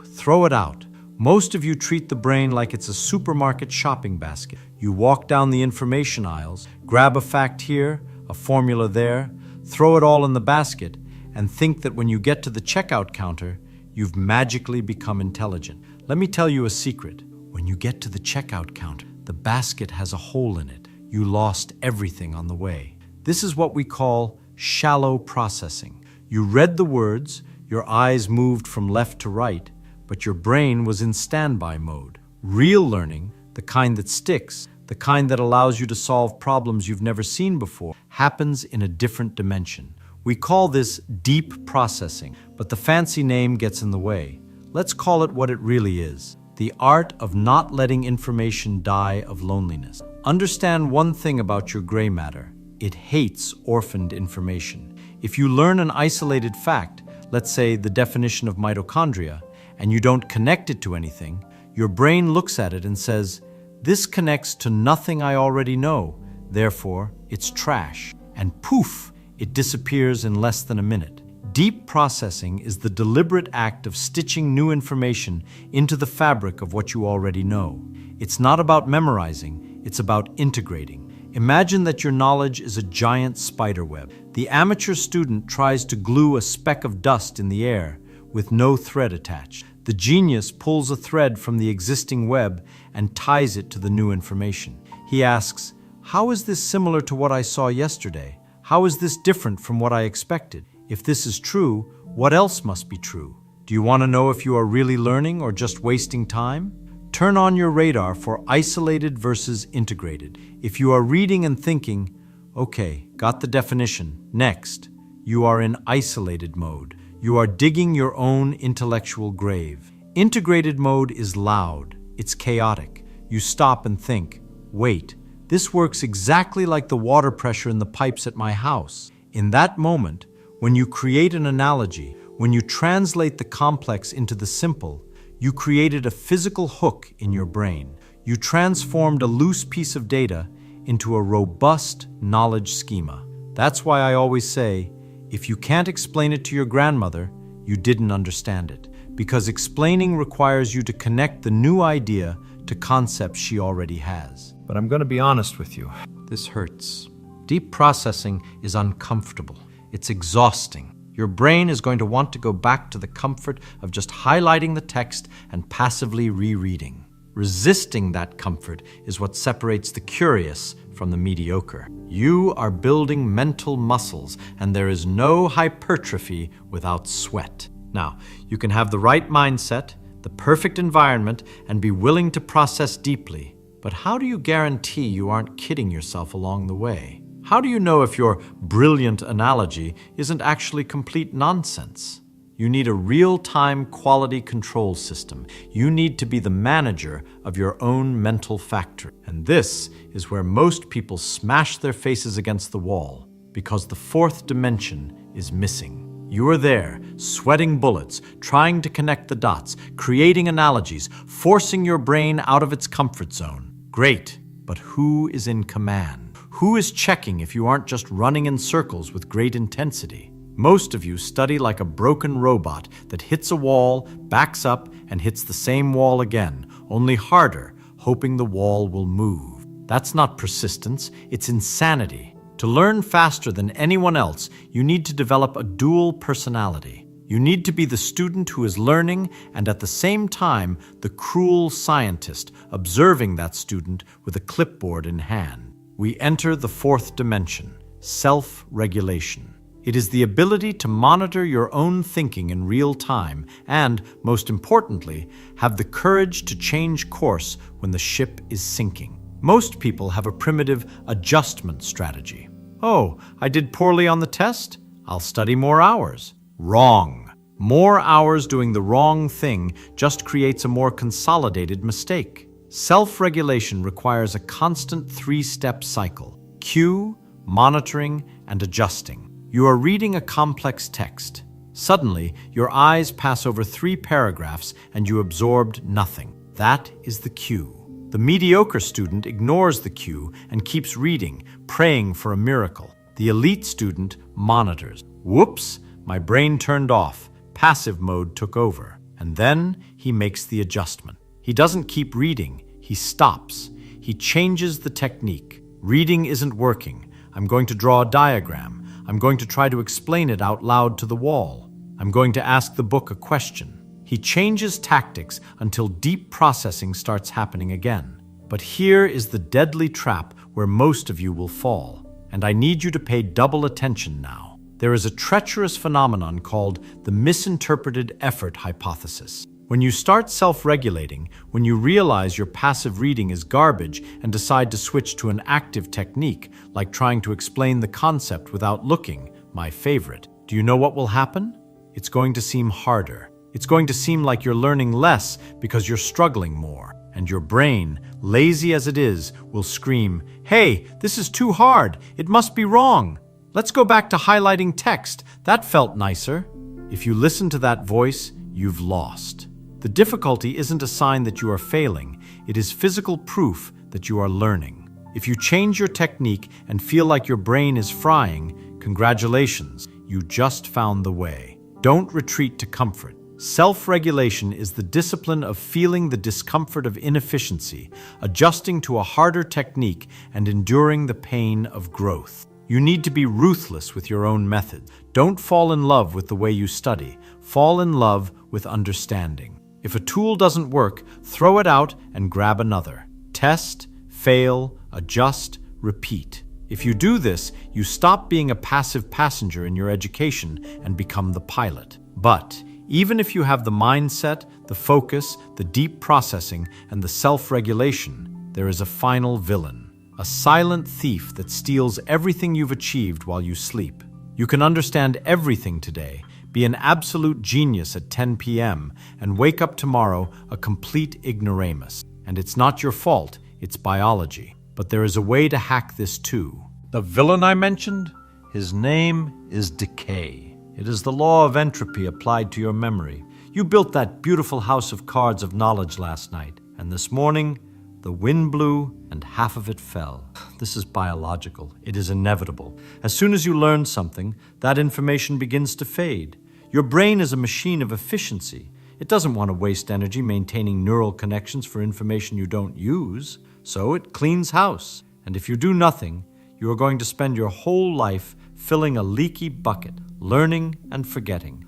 throw it out. Most of you treat the brain like it's a supermarket shopping basket. You walk down the information aisles, grab a fact here, a formula there, throw it all in the basket, and think that when you get to the checkout counter, you've magically become intelligent. Let me tell you a secret. When you get to the checkout counter, the basket has a hole in it. You lost everything on the way. This is what we call shallow processing. You read the words, your eyes moved from left to right, but your brain was in standby mode. Real learning, the kind that sticks, the kind that allows you to solve problems you've never seen before, happens in a different dimension. We call this deep processing, but the fancy name gets in the way. Let's call it what it really is: the art of not letting information die of loneliness. Understand one thing about your gray matter: it hates orphaned information. If you learn an isolated fact, let's say the definition of mitochondria, and you don't connect it to anything, your brain looks at it and says, "This connects to nothing I already know, therefore it's trash." And poof, it disappears in less than a minute. Deep processing is the deliberate act of stitching new information into the fabric of what you already know. It's not about memorizing, it's about integrating. Imagine that your knowledge is a giant spider web. The amateur student tries to glue a speck of dust in the air with no thread attached. The genius pulls a thread from the existing web and ties it to the new information. He asks, "How is this similar to what I saw yesterday? How is this different from what I expected? If this is true, what else must be true?" Do you want to know if you are really learning or just wasting time? Turn on your radar for isolated versus integrated. If you are reading and thinking, "Okay, got the definition, next," you are in isolated mode. You are digging your own intellectual grave. Integrated mode is loud. It's chaotic. You stop and think, "Wait, this works exactly like the water pressure in the pipes at my house." In that moment, when you create an analogy, when you translate the complex into the simple, you created a physical hook in your brain. You transformed a loose piece of data into a robust knowledge schema. That's why I always say, if you can't explain it to your grandmother, you didn't understand it, because explaining requires you to connect the new idea to concepts she already has. But I'm going to be honest with you. This hurts. Deep processing is uncomfortable. It's exhausting. Your brain is going to want to go back to the comfort of just highlighting the text and passively rereading. Resisting that comfort is what separates the curious from the mediocre. You are building mental muscles, and there is no hypertrophy without sweat. Now, you can have the right mindset, the perfect environment, and be willing to process deeply. But how do you guarantee you aren't kidding yourself along the way? How do you know if your brilliant analogy isn't actually complete nonsense? You need a real-time quality control system. You need to be the manager of your own mental factory. And this is where most people smash their faces against the wall, because the fourth dimension is missing. You are there, sweating bullets, trying to connect the dots, creating analogies, forcing your brain out of its comfort zone. Great, but who is in command? Who is checking if you aren't just running in circles with great intensity? Most of you study like a broken robot that hits a wall, backs up, and hits the same wall again, only harder, hoping the wall will move. That's not persistence, it's insanity. To learn faster than anyone else, you need to develop a dual personality. You need to be the student who is learning and at the same time the cruel scientist observing that student with a clipboard in hand. We enter the fourth dimension, self-regulation. It is the ability to monitor your own thinking in real time and, most importantly, have the courage to change course when the ship is sinking. Most people have a primitive adjustment strategy. Oh, I did poorly on the test? I'll study more hours. Wrong. More hours doing the wrong thing just creates a more consolidated mistake. Self-regulation requires a constant three-step cycle: cue, monitoring, and adjusting. You are reading a complex text. Suddenly, your eyes pass over 3 paragraphs and you absorbed nothing. That is the cue. The mediocre student ignores the cue and keeps reading, praying for a miracle. The elite student monitors. Whoops, my brain turned off. Passive mode took over. And then he makes the adjustment. He doesn't keep reading. He stops. He changes the technique. Reading isn't working. I'm going to draw a diagram. I'm going to try to explain it out loud to the wall. I'm going to ask the book a question. He changes tactics until deep processing starts happening again. But here is the deadly trap where most of you will fall. And I need you to pay double attention now. There is a treacherous phenomenon called the misinterpreted effort hypothesis. When you start self-regulating, when you realize your passive reading is garbage and decide to switch to an active technique, like trying to explain the concept without looking, my favorite, do you know what will happen? It's going to seem harder. It's going to seem like you're learning less because you're struggling more. And your brain, lazy as it is, will scream, "Hey, this is too hard. It must be wrong. Let's go back to highlighting text. That felt nicer." If you listen to that voice, you've lost. The difficulty isn't a sign that you are failing. It is physical proof that you are learning. If you change your technique and feel like your brain is frying, congratulations, you just found the way. Don't retreat to comfort. Self-regulation is the discipline of feeling the discomfort of inefficiency, adjusting to a harder technique, and enduring the pain of growth. You need to be ruthless with your own method. Don't fall in love with the way you study. Fall in love with understanding. If a tool doesn't work, throw it out and grab another. Test, fail, adjust, repeat. If you do this, you stop being a passive passenger in your education and become the pilot. But even if you have the mindset, the focus, the deep processing, and the self-regulation, there is a final villain, a silent thief that steals everything you've achieved while you sleep. You can understand everything today, be an absolute genius at 10 p.m., and wake up tomorrow a complete ignoramus. And it's not your fault, it's biology. But there is a way to hack this too. The villain I mentioned? His name is decay. It is the law of entropy applied to your memory. You built that beautiful house of cards of knowledge last night, and this morning, the wind blew and half of it fell. This is biological. It is inevitable. As soon as you learn something, that information begins to fade. Your brain is a machine of efficiency. It doesn't want to waste energy maintaining neural connections for information you don't use, so it cleans house. And if you do nothing, you are going to spend your whole life filling a leaky bucket, learning and forgetting,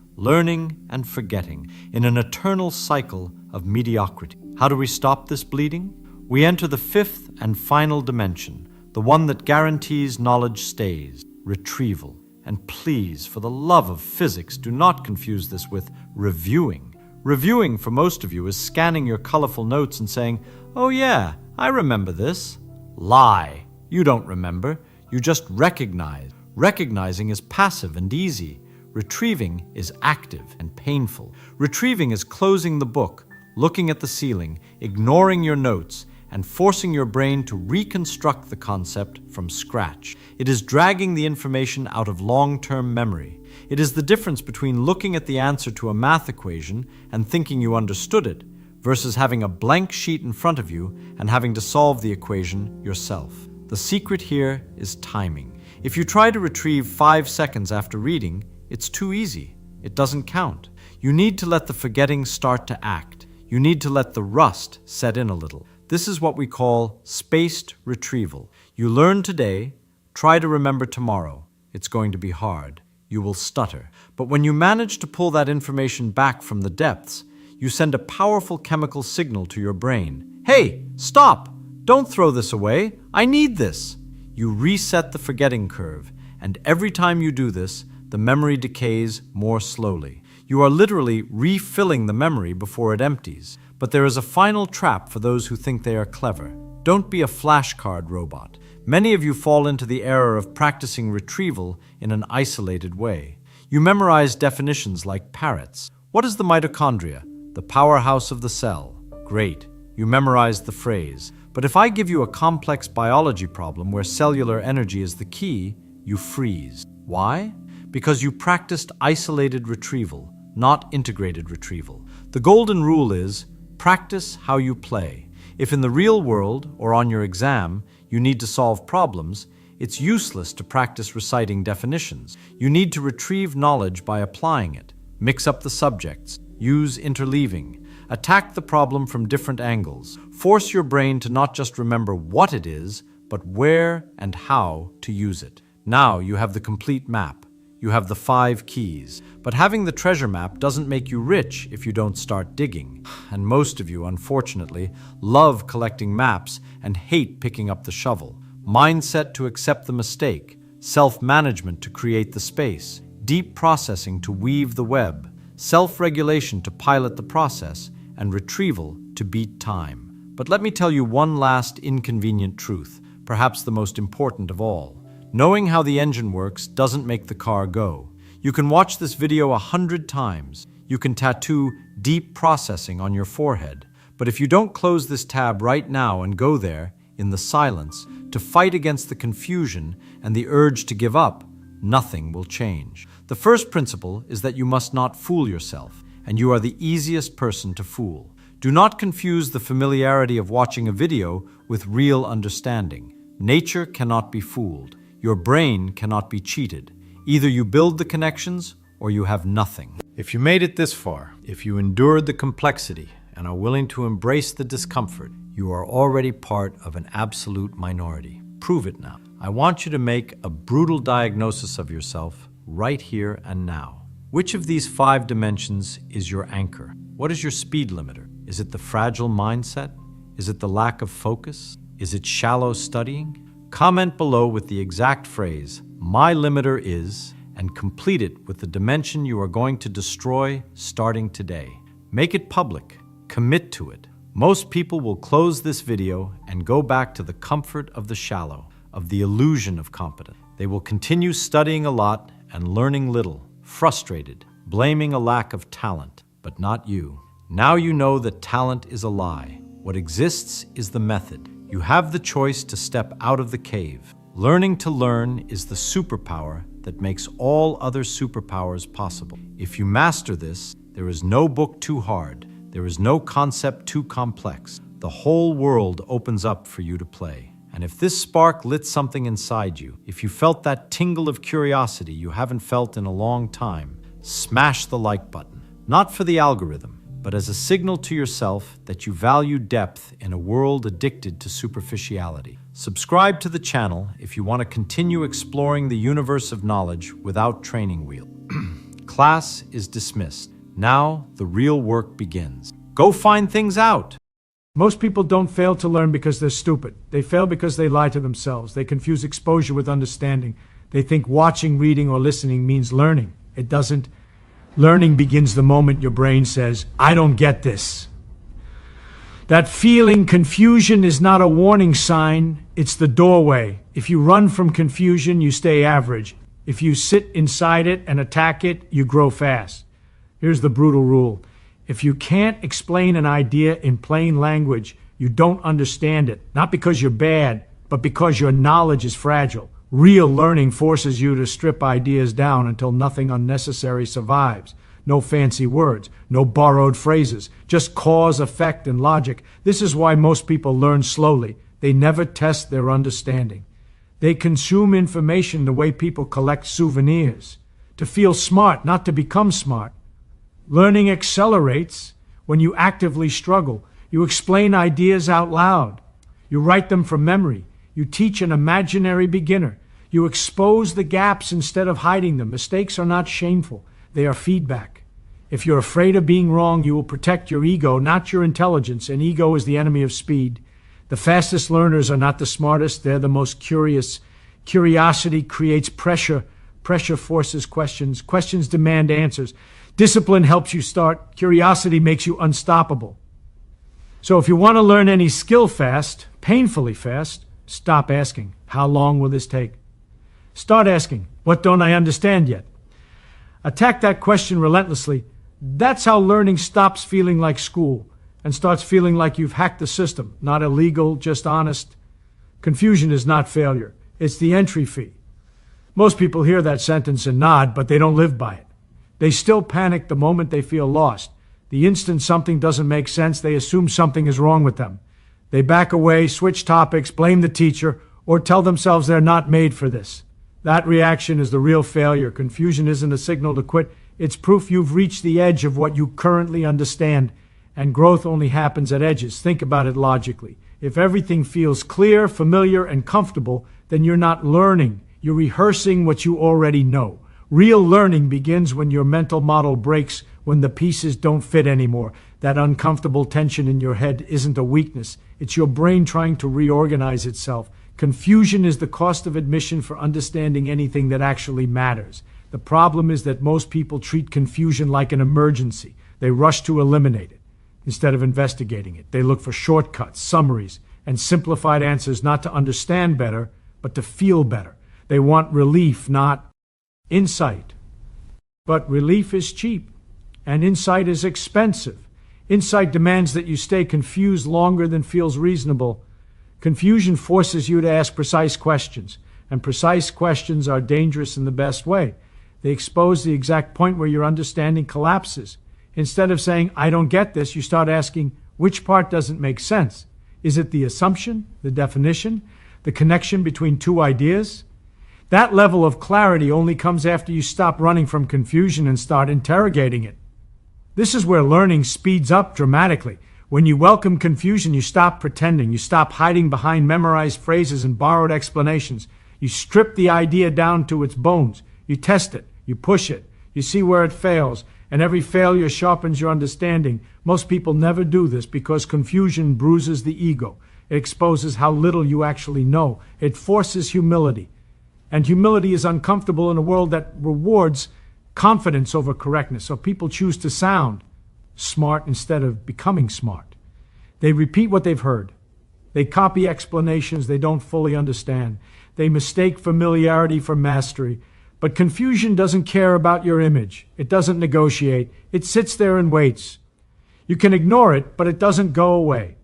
in an eternal cycle of mediocrity. How do we stop this bleeding? We enter the fifth and final dimension, the one that guarantees knowledge stays, retrieval. And please, for the love of physics, do not confuse this with reviewing. Reviewing, for most of you, is scanning your colorful notes and saying, "Oh yeah, I remember this." Lie. You don't remember. You just recognize. Recognizing is passive and easy. Retrieving is active and painful. Retrieving is closing the book, looking at the ceiling, ignoring your notes, and forcing your brain to reconstruct the concept from scratch. It is dragging the information out of long-term memory. It is the difference between looking at the answer to a math equation and thinking you understood it, versus having a blank sheet in front of you and having to solve the equation yourself. The secret here is timing. If you try to retrieve 5 seconds after reading, it's too easy. It doesn't count. You need to let the forgetting start to act. You need to let the rust set in a little. This is what we call spaced retrieval. You learn today, try to remember tomorrow. It's going to be hard. You will stutter. But when you manage to pull that information back from the depths, you send a powerful chemical signal to your brain. Hey, stop! Don't throw this away. I need this. You reset the forgetting curve, and every time you do this, the memory decays more slowly. You are literally refilling the memory before it empties. But there is a final trap for those who think they are clever. Don't be a flashcard robot. Many of you fall into the error of practicing retrieval in an isolated way. You memorize definitions like parrots. What is the mitochondria? The powerhouse of the cell. Great. You memorize the phrase. But if I give you a complex biology problem where cellular energy is the key, you freeze. Why? Because you practiced isolated retrieval, not integrated retrieval. The golden rule is practice how you play. If in the real world or on your exam you need to solve problems, it's useless to practice reciting definitions. You need to retrieve knowledge by applying it. Mix up the subjects. Use interleaving. Attack the problem from different angles. Force your brain to not just remember what it is, but where and how to use it. Now you have the complete map. You have the 5 keys. But having the treasure map doesn't make you rich if you don't start digging. And most of you, unfortunately, love collecting maps and hate picking up the shovel. Mindset to accept the mistake. Self-management to create the space. Deep processing to weave the web. Self-regulation to pilot the process. And retrieval to beat time. But let me tell you one last inconvenient truth, perhaps the most important of all. Knowing how the engine works doesn't make the car go. You can watch this video 100 times. You can tattoo deep processing on your forehead. But if you don't close this tab right now and go there, in the silence, to fight against the confusion and the urge to give up, nothing will change. The first principle is that you must not fool yourself, and you are the easiest person to fool. Do not confuse the familiarity of watching a video with real understanding. Nature cannot be fooled. Your brain cannot be cheated. Either you build the connections or you have nothing. If you made it this far, if you endured the complexity and are willing to embrace the discomfort, you are already part of an absolute minority. Prove it now. I want you to make a brutal diagnosis of yourself right here and now. Which of these 5 dimensions is your anchor? What is your speed limiter? Is it the fragile mindset? Is it the lack of focus? Is it shallow studying? Comment below with the exact phrase, "My limiter is," and complete it with the dimension you are going to destroy starting today. Make it public. Commit to it. Most people will close this video and go back to the comfort of the shallow, of the illusion of competence. They will continue studying a lot and learning little, frustrated, blaming a lack of talent, but not you. Now you know that talent is a lie. What exists is the method. You have the choice to step out of the cave. Learning to learn is the superpower that makes all other superpowers possible. If you master this, there is no book too hard. There is no concept too complex. The whole world opens up for you to play. And if this spark lit something inside you, if you felt that tingle of curiosity you haven't felt in a long time, smash the like button. Not for the algorithm, but as a signal to yourself that you value depth in a world addicted to superficiality. Subscribe to the channel if you want to continue exploring the universe of knowledge without training wheel. Class is dismissed. Now the real work begins. Go find things out. Most people don't fail to learn because they're stupid. They fail because they lie to themselves. They confuse exposure with understanding. They think watching, reading, or listening means learning. It doesn't. Learning begins the moment your brain says, "I don't get this." That feeling, confusion, is not a warning sign. It's the doorway. If you run from confusion, you stay average. If you sit inside it and attack it, you grow fast. Here's the brutal rule. If you can't explain an idea in plain language, you don't understand it. Not because you're bad, but because your knowledge is fragile. Real learning forces you to strip ideas down until nothing unnecessary survives. No fancy words, no borrowed phrases, just cause, effect, and logic. This is why most people learn slowly. They never test their understanding. They consume information the way people collect souvenirs, to feel smart, not to become smart. Learning accelerates when you actively struggle. You explain ideas out loud. You write them from memory. You teach an imaginary beginner. You expose the gaps instead of hiding them. Mistakes are not shameful. They are feedback. If you're afraid of being wrong, you will protect your ego, not your intelligence, and ego is the enemy of speed. The fastest learners are not the smartest. They're the most curious. Curiosity creates pressure. Pressure forces questions. Questions demand answers. Discipline helps you start. Curiosity makes you unstoppable. So if you want to learn any skill fast, painfully fast, stop asking, how long will this take? Start asking, what don't I understand yet? Attack that question relentlessly. That's how learning stops feeling like school and starts feeling like you've hacked the system, not illegal, just honest. Confusion is not failure. It's the entry fee. Most people hear that sentence and nod, but they don't live by it. They still panic the moment they feel lost. The instant something doesn't make sense, they assume something is wrong with them. They back away, switch topics, blame the teacher, or tell themselves they're not made for this. That reaction is the real failure. Confusion isn't a signal to quit. It's proof you've reached the edge of what you currently understand, and growth only happens at edges. Think about it logically. If everything feels clear, familiar, and comfortable, then you're not learning. You're rehearsing what you already know. Real learning begins when your mental model breaks, when the pieces don't fit anymore. That uncomfortable tension in your head isn't a weakness. It's your brain trying to reorganize itself. Confusion is the cost of admission for understanding anything that actually matters. The problem is that most people treat confusion like an emergency. They rush to eliminate it instead of investigating it. They look for shortcuts, summaries, and simplified answers, not to understand better, but to feel better. They want relief, not insight. But relief is cheap, and insight is expensive. Insight demands that you stay confused longer than feels reasonable. Confusion forces you to ask precise questions, and precise questions are dangerous in the best way. They expose the exact point where your understanding collapses. Instead of saying, I don't get this, you start asking, which part doesn't make sense? Is it the assumption, the definition, the connection between two ideas? That level of clarity only comes after you stop running from confusion and start interrogating it. This is where learning speeds up dramatically. When you welcome confusion, you stop pretending. You stop hiding behind memorized phrases and borrowed explanations. You strip the idea down to its bones. You test it. You push it. You see where it fails. And every failure sharpens your understanding. Most people never do this because confusion bruises the ego. It exposes how little you actually know. It forces humility. And humility is uncomfortable in a world that rewards confidence over correctness. So people choose to sound smart instead of becoming smart. They repeat what they've heard. They copy explanations they don't fully understand. They mistake familiarity for mastery. But confusion doesn't care about your image. It doesn't negotiate. It sits there and waits. You can ignore it, but it doesn't go away.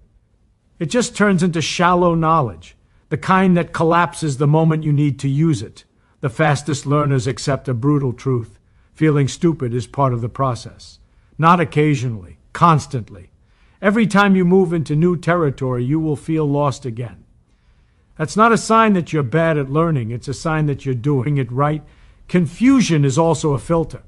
It just turns into shallow knowledge, the kind that collapses the moment you need to use it. The fastest learners accept a brutal truth. Feeling stupid is part of the process. Not occasionally, constantly. Every time you move into new territory, you will feel lost again. That's not a sign that you're bad at learning. It's a sign that you're doing it right. Confusion is also a filter.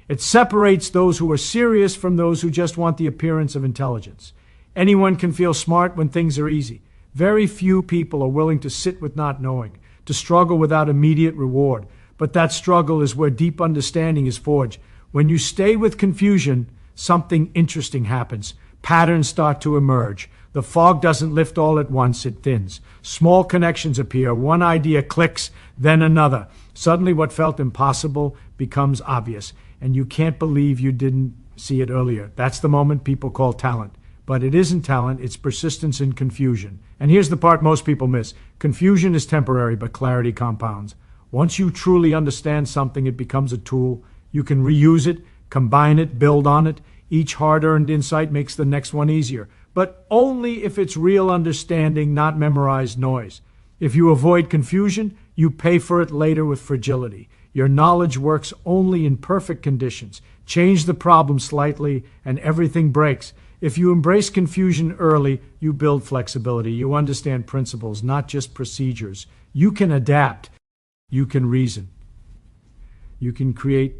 It separates those who are serious from those who just want the appearance of intelligence. Anyone can feel smart when things are easy. Very few people are willing to sit with not knowing, to struggle without immediate reward. But that struggle is where deep understanding is forged. When you stay with confusion, something interesting happens. Patterns start to emerge. The fog doesn't lift all at once, it thins. Small connections appear. One idea clicks, then another. Suddenly what felt impossible becomes obvious, and you can't believe you didn't see it earlier. That's the moment people call talent. But it isn't talent, it's persistence in confusion. And here's the part most people miss. Confusion is temporary, but clarity compounds. Once you truly understand something, it becomes a tool. You can reuse it, combine it, build on it. Each hard-earned insight makes the next one easier, but only if it's real understanding, not memorized noise. If you avoid confusion, you pay for it later with fragility. Your knowledge works only in perfect conditions. Change the problem slightly, and everything breaks. If you embrace confusion early, you build flexibility. You understand principles, not just procedures. You can adapt. You can reason. You can create.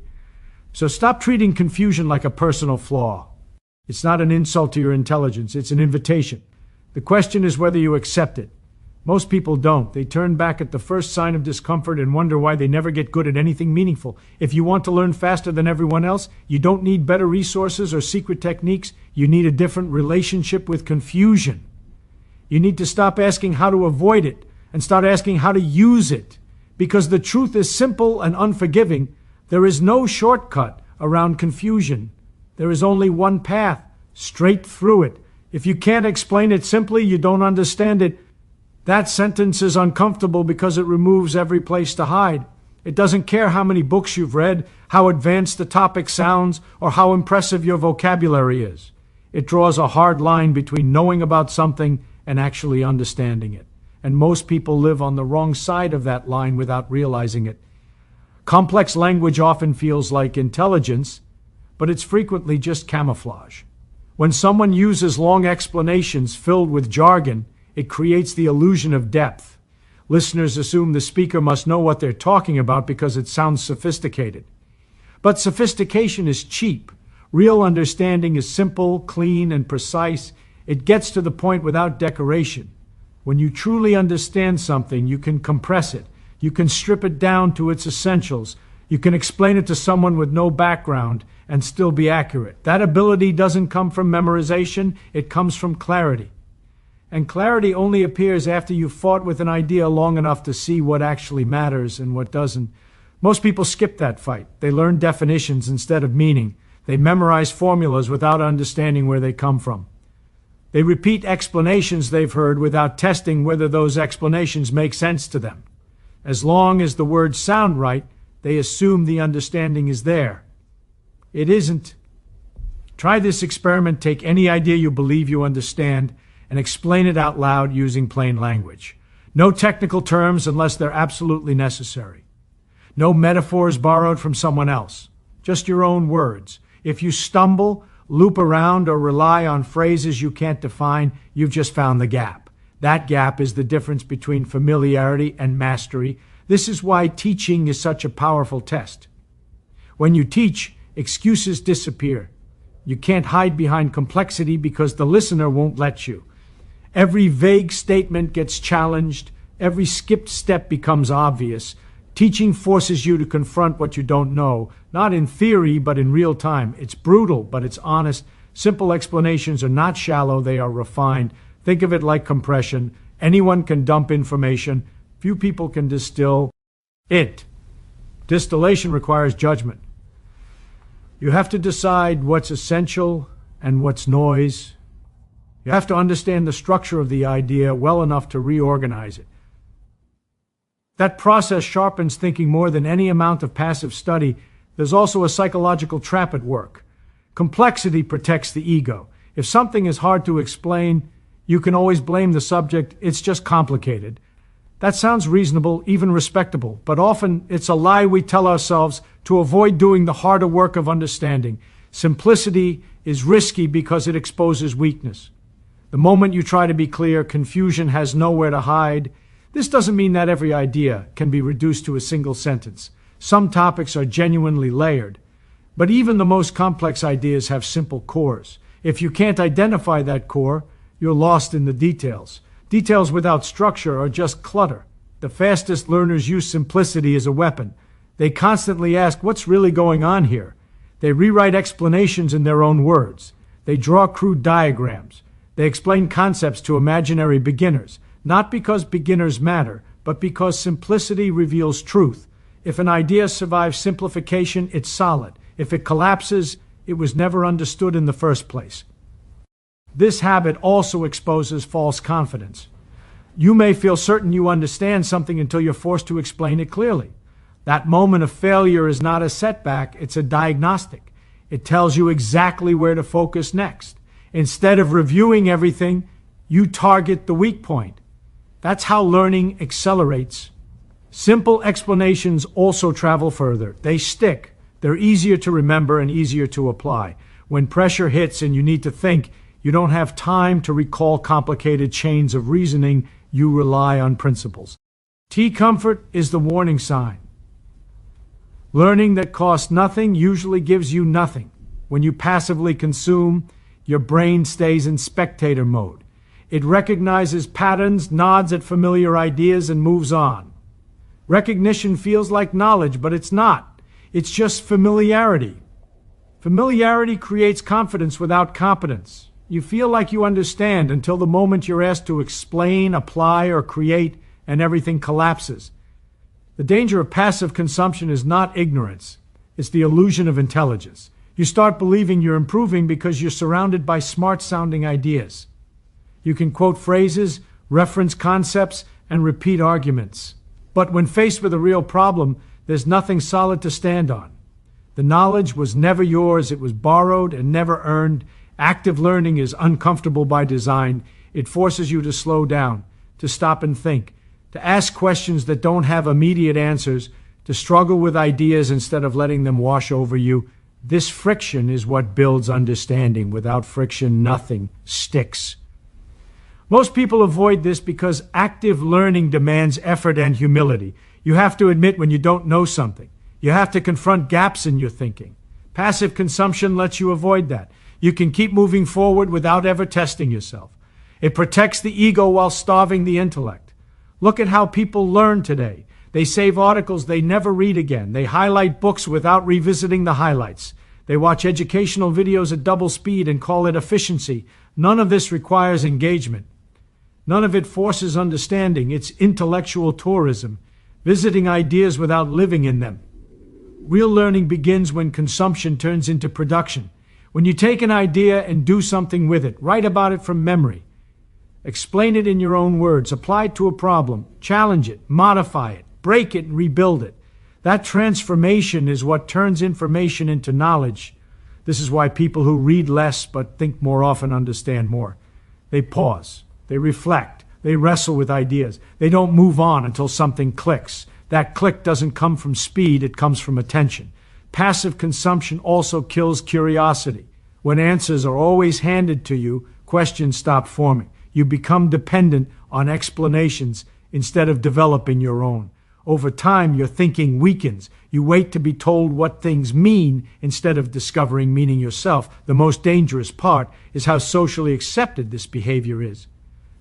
So stop treating confusion like a personal flaw. It's not an insult to your intelligence. It's an invitation. The question is whether you accept it. Most people don't. They turn back at the first sign of discomfort and wonder why they never get good at anything meaningful. If you want to learn faster than everyone else, you don't need better resources or secret techniques. You need a different relationship with confusion. You need to stop asking how to avoid it and start asking how to use it. Because the truth is simple and unforgiving. There is no shortcut around confusion. There is only one path, straight through it. If you can't explain it simply, you don't understand it. That sentence is uncomfortable because it removes every place to hide. It doesn't care how many books you've read, how advanced the topic sounds, or how impressive your vocabulary is. It draws a hard line between knowing about something and actually understanding it. And most people live on the wrong side of that line without realizing it. Complex language often feels like intelligence, but it's frequently just camouflage. When someone uses long explanations filled with jargon, it creates the illusion of depth. Listeners assume the speaker must know what they're talking about because it sounds sophisticated. But sophistication is cheap. Real understanding is simple, clean, and precise. It gets to the point without decoration. When you truly understand something, you can compress it. You can strip it down to its essentials. You can explain it to someone with no background and still be accurate. That ability doesn't come from memorization. It comes from clarity. And clarity only appears after you've fought with an idea long enough to see what actually matters and what doesn't. Most people skip that fight. They learn definitions instead of meaning. They memorize formulas without understanding where they come from. They repeat explanations they've heard without testing whether those explanations make sense to them. As long as the words sound right, they assume the understanding is there. It isn't. Try this experiment. Take any idea you believe you understand and explain it out loud using plain language. No technical terms unless they're absolutely necessary. No metaphors borrowed from someone else. Just your own words. If you stumble, loop around, or rely on phrases you can't define, you've just found the gap. That gap is the difference between familiarity and mastery. This is why teaching is such a powerful test. When you teach, excuses disappear. You can't hide behind complexity because the listener won't let you. Every vague statement gets challenged. Every skipped step becomes obvious. Teaching forces you to confront what you don't know, not in theory, but in real time. It's brutal, but it's honest. Simple explanations are not shallow, they are refined. Think of it like compression. Anyone can dump information. Few people can distill it. Distillation requires judgment. You have to decide what's essential and what's noise. You have to understand the structure of the idea well enough to reorganize it. That process sharpens thinking more than any amount of passive study. There's also a psychological trap at work. Complexity protects the ego. If something is hard to explain, you can always blame the subject. It's just complicated. That sounds reasonable, even respectable, but often it's a lie we tell ourselves to avoid doing the harder work of understanding. Simplicity is risky because it exposes weakness. The moment you try to be clear, confusion has nowhere to hide. This doesn't mean that every idea can be reduced to a single sentence. Some topics are genuinely layered. But even the most complex ideas have simple cores. If you can't identify that core, you're lost in the details. Details without structure are just clutter. The fastest learners use simplicity as a weapon. They constantly ask, what's really going on here? They rewrite explanations in their own words. They draw crude diagrams. They explain concepts to imaginary beginners, not because beginners matter, but because simplicity reveals truth. If an idea survives simplification, it's solid. If it collapses, it was never understood in the first place. This habit also exposes false confidence. You may feel certain you understand something until you're forced to explain it clearly. That moment of failure is not a setback, it's a diagnostic. It tells you exactly where to focus next. Instead of reviewing everything, you target the weak point. That's how learning accelerates. Simple explanations also travel further. They stick. They're easier to remember and easier to apply. When pressure hits and you need to think, You don't have time to recall complicated chains of reasoning. You rely on principles. Comfort is the warning sign. Learning that costs nothing usually gives you nothing. When you passively consume, your brain stays in spectator mode. It recognizes patterns, nods at familiar ideas, and moves on. Recognition feels like knowledge, but it's not. It's just familiarity. Familiarity creates confidence without competence. You feel like you understand until the moment you're asked to explain, apply, or create, and everything collapses. The danger of passive consumption is not ignorance. It's the illusion of intelligence. You start believing you're improving because you're surrounded by smart-sounding ideas. You can quote phrases, reference concepts, and repeat arguments. But when faced with a real problem, there's nothing solid to stand on. The knowledge was never yours. It was borrowed and never earned. Active learning is uncomfortable by design. It forces you to slow down, to stop and think, to ask questions that don't have immediate answers, to struggle with ideas instead of letting them wash over you. This friction is what builds understanding. Without friction, nothing sticks. Most people avoid this because active learning demands effort and humility. You have to admit when you don't know something. You have to confront gaps in your thinking. Passive consumption lets you avoid that. You can keep moving forward without ever testing yourself. It protects the ego while starving the intellect. Look at how people learn today. They save articles they never read again. They highlight books without revisiting the highlights. They watch educational videos at double speed and call it efficiency. None of this requires engagement. None of it forces understanding. It's intellectual tourism, visiting ideas without living in them. Real learning begins when consumption turns into production. When you take an idea and do something with it, write about it from memory. Explain it in your own words, apply it to a problem, challenge it, modify it, break it, and rebuild it. That transformation is what turns information into knowledge. This is why people who read less but think more often understand more. They pause, they reflect, they wrestle with ideas. They don't move on until something clicks. That click doesn't come from speed, it comes from attention. Passive consumption also kills curiosity. When answers are always handed to you, questions stop forming. You become dependent on explanations instead of developing your own. Over time, your thinking weakens. You wait to be told what things mean instead of discovering meaning yourself. The most dangerous part is how socially accepted this behavior is.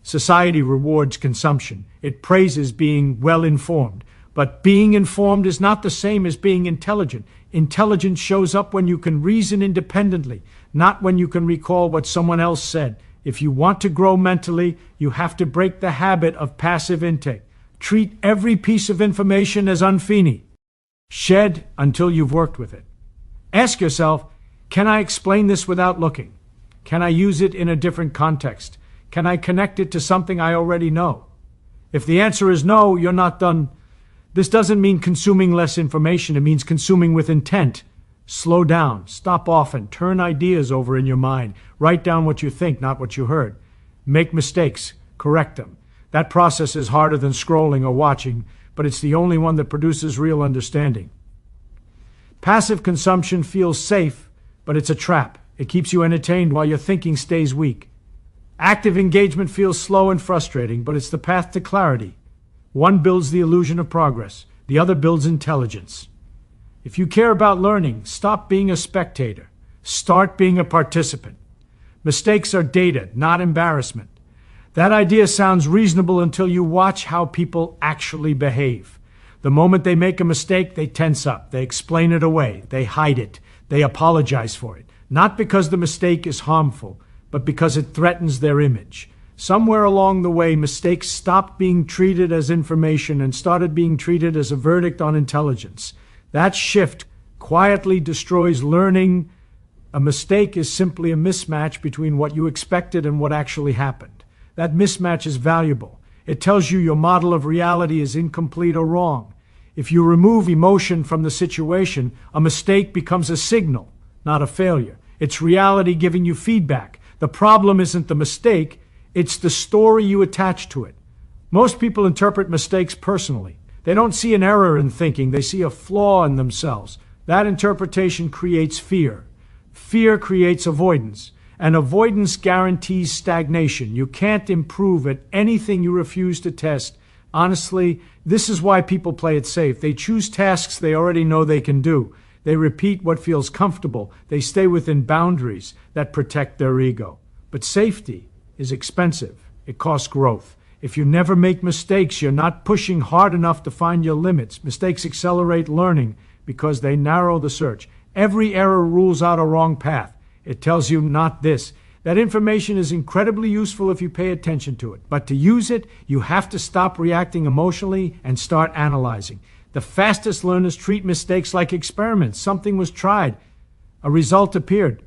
Society rewards consumption. It praises being well-informed. But being informed is not the same as being intelligent. Intelligence shows up when you can reason independently, not when you can recall what someone else said. If you want to grow mentally, you have to break the habit of passive intake. Treat every piece of information as unfinished. Shed until you've worked with it. Ask yourself, can I explain this without looking? Can I use it in a different context? Can I connect it to something I already know? If the answer is no, you're not done. This doesn't mean consuming less information. It means consuming with intent. Slow down, stop often, turn ideas over in your mind. Write down what you think, not what you heard. Make mistakes, correct them. That process is harder than scrolling or watching, but it's the only one that produces real understanding. Passive consumption feels safe, but it's a trap. It keeps you entertained while your thinking stays weak. Active engagement feels slow and frustrating, but it's the path to clarity. One builds the illusion of progress. The other builds intelligence. If you care about learning, stop being a spectator. Start being a participant. Mistakes are data, not embarrassment. That idea sounds reasonable until you watch how people actually behave. The moment they make a mistake, they tense up. They explain it away. They hide it. They apologize for it. Not because the mistake is harmful, but because it threatens their image. Somewhere along the way, mistakes stopped being treated as information and started being treated as a verdict on intelligence. That shift quietly destroys learning. A mistake is simply a mismatch between what you expected and what actually happened. That mismatch is valuable. It tells you your model of reality is incomplete or wrong. If you remove emotion from the situation, a mistake becomes a signal, not a failure. It's reality giving you feedback. The problem isn't the mistake, it's the story you attach to it. Most people interpret mistakes personally. They don't see an error in thinking, they see a flaw in themselves. That interpretation creates fear. Fear creates avoidance. And avoidance guarantees stagnation. You can't improve at anything you refuse to test. Honestly, this is why people play it safe. They choose tasks they already know they can do. They repeat what feels comfortable. They stay within boundaries that protect their ego. But safety is expensive. It costs growth. If you never make mistakes, you're not pushing hard enough to find your limits. Mistakes accelerate learning because they narrow the search. Every error rules out a wrong path. It tells you not this. That information is incredibly useful if you pay attention to it. But to use it, you have to stop reacting emotionally and start analyzing. The fastest learners treat mistakes like experiments. Something was tried. A result appeared.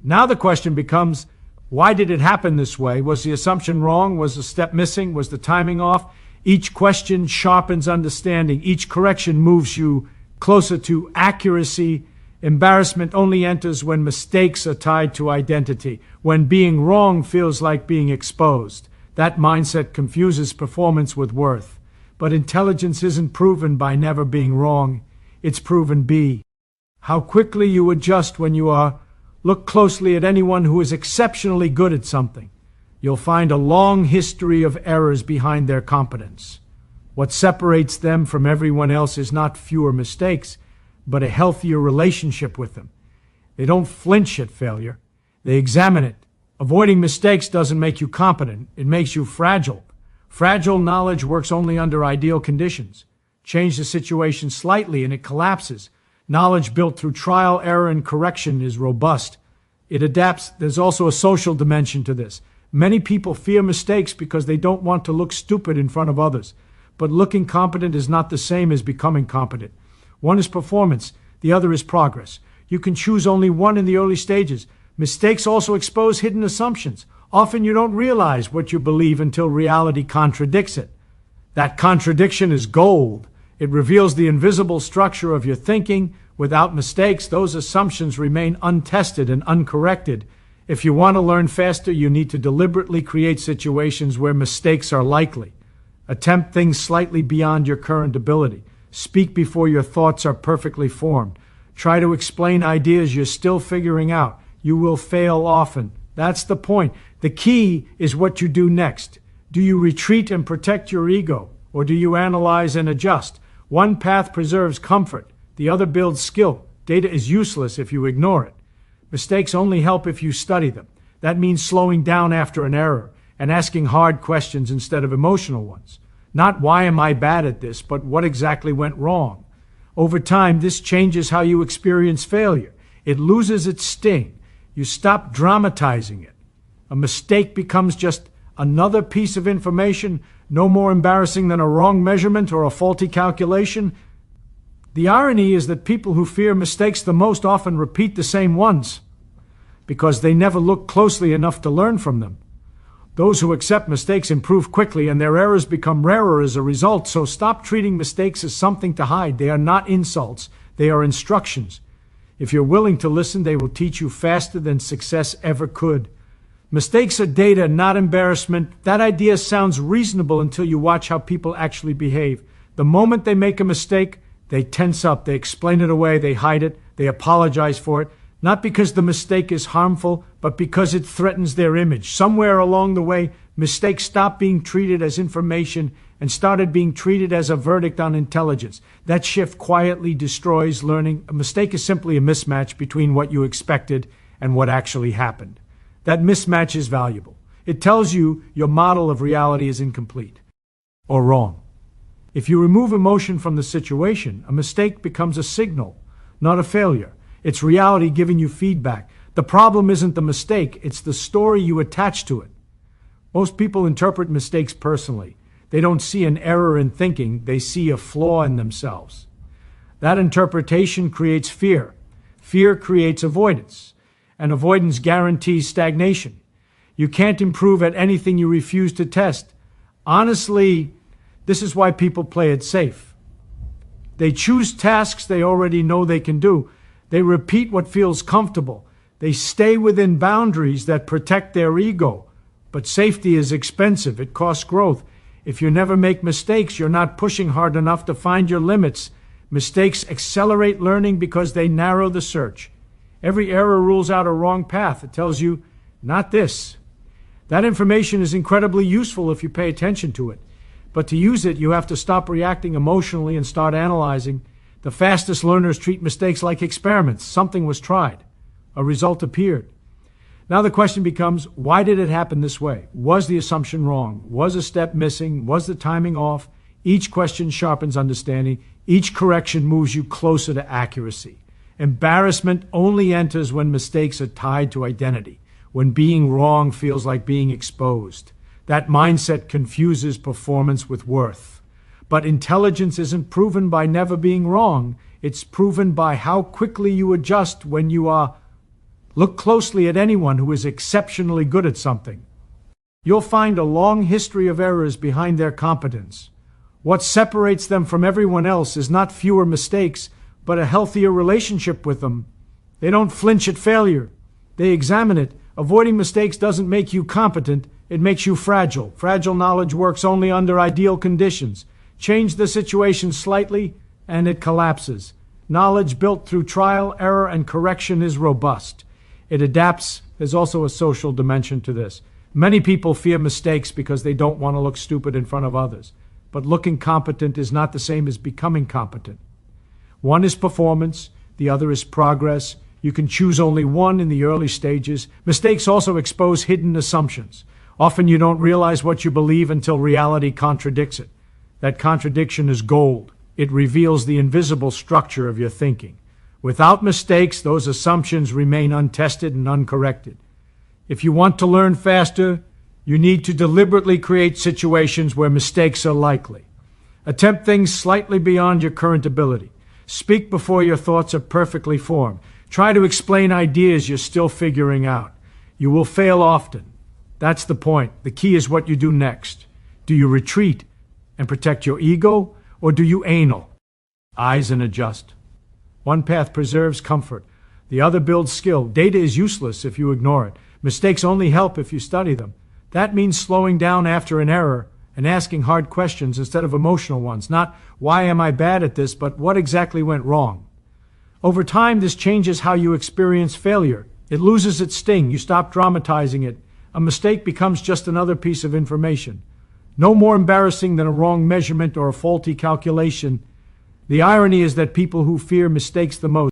Now the question becomes, why did it happen this way? Was the assumption wrong? Was the step missing? Was the timing off? Each question sharpens understanding. Each correction moves you closer to accuracy. Embarrassment only enters when mistakes are tied to identity, when being wrong feels like being exposed. That mindset confuses performance with worth. But intelligence isn't proven by never being wrong. It's proven by how quickly you adjust when you are. Look closely at anyone who is exceptionally good at something. You'll find a long history of errors behind their competence. What separates them from everyone else is not fewer mistakes, but a healthier relationship with them. They don't flinch at failure. They examine it. Avoiding mistakes doesn't make you competent. It makes you fragile. Fragile knowledge works only under ideal conditions. Change the situation slightly and it collapses. Knowledge built through trial, error, and correction is robust. It adapts. There's also a social dimension to this. Many people fear mistakes because they don't want to look stupid in front of others. But looking competent is not the same as becoming competent. One is performance, the other is progress. You can choose only one in the early stages. Mistakes also expose hidden assumptions. Often you don't realize what you believe until reality contradicts it. That contradiction is gold. It reveals the invisible structure of your thinking. Without mistakes, those assumptions remain untested and uncorrected. If you want to learn faster, you need to deliberately create situations where mistakes are likely. Attempt things slightly beyond your current ability. Speak before your thoughts are perfectly formed. Try to explain ideas you're still figuring out. You will fail often. That's the point. The key is what you do next. Do you retreat and protect your ego, or do you analyze and adjust? One path preserves comfort. The other builds skill. Data is useless if you ignore it. Mistakes only help if you study them. That means slowing down after an error and asking hard questions instead of emotional ones. Not why am I bad at this, but what exactly went wrong. Over time, this changes how you experience failure. It loses its sting. You stop dramatizing it. A mistake becomes just another piece of information, no more embarrassing than a wrong measurement or a faulty calculation. The irony is that people who fear mistakes the most often repeat the same ones because they never look closely enough to learn from them. Those who accept mistakes improve quickly and their errors become rarer as a result, so stop treating mistakes as something to hide. They are not insults. They are instructions. If you're willing to listen, they will teach you faster than success ever could. Mistakes are data, not embarrassment. That idea sounds reasonable until you watch how people actually behave. The moment they make a mistake, they tense up, they explain it away, they hide it, they apologize for it. Not because the mistake is harmful, but because it threatens their image. Somewhere along the way, mistakes stopped being treated as information and started being treated as a verdict on intelligence. That shift quietly destroys learning. A mistake is simply a mismatch between what you expected and what actually happened. That mismatch is valuable. It tells you your model of reality is incomplete or wrong. If you remove emotion from the situation, a mistake becomes a signal, not a failure. It's reality giving you feedback. The problem isn't the mistake, it's the story you attach to it. Most people interpret mistakes personally. They don't see an error in thinking, they see a flaw in themselves. That interpretation creates fear. Fear creates avoidance, and avoidance guarantees stagnation. You can't improve at anything you refuse to test. Honestly, this is why people play it safe. They choose tasks they already know they can do. They repeat what feels comfortable. They stay within boundaries that protect their ego. But safety is expensive. It costs growth. If you never make mistakes, you're not pushing hard enough to find your limits. Mistakes accelerate learning because they narrow the search. Every error rules out a wrong path. It tells you not this. That information is incredibly useful if you pay attention to it. But to use it, you have to stop reacting emotionally and start analyzing. The fastest learners treat mistakes like experiments. Something was tried. A result appeared. Now the question becomes, why did it happen this way? Was the assumption wrong? Was a step missing? Was the timing off? Each question sharpens understanding. Each correction moves you closer to accuracy. Embarrassment only enters when mistakes are tied to identity, when being wrong feels like being exposed. That mindset confuses performance with worth. But intelligence isn't proven by never being wrong. It's proven by how quickly you adjust when you are. Look closely at anyone who is exceptionally good at something. You'll find a long history of errors behind their competence. What separates them from everyone else is not fewer mistakes, but a healthier relationship with them. They don't flinch at failure. They examine it. Avoiding mistakes doesn't make you competent. It makes you fragile. Fragile knowledge works only under ideal conditions. Change the situation slightly, and it collapses. Knowledge built through trial, error, and correction is robust. It adapts. There's also a social dimension to this. Many people fear mistakes because they don't want to look stupid in front of others. But looking competent is not the same as becoming competent. One is performance, the other is progress. You can choose only one in the early stages. Mistakes also expose hidden assumptions. Often you don't realize what you believe until reality contradicts it. That contradiction is gold. It reveals the invisible structure of your thinking. Without mistakes, those assumptions remain untested and uncorrected. If you want to learn faster, you need to deliberately create situations where mistakes are likely. Attempt things slightly beyond your current ability. Speak before your thoughts are perfectly formed. Try to explain ideas you're still figuring out. You will fail often. That's the point. The key is what you do next. Do you retreat and protect your ego, or do you anal? Eyes and adjust. One path preserves comfort. The other builds skill. Data is useless if you ignore it. Mistakes only help if you study them. That means slowing down after an error and asking hard questions instead of emotional ones. Not, why am I bad at this, but what exactly went wrong? Over time, this changes how you experience failure. It loses its sting. You stop dramatizing it. A mistake becomes just another piece of information. No more embarrassing than a wrong measurement or a faulty calculation. The irony is that people who fear mistakes the most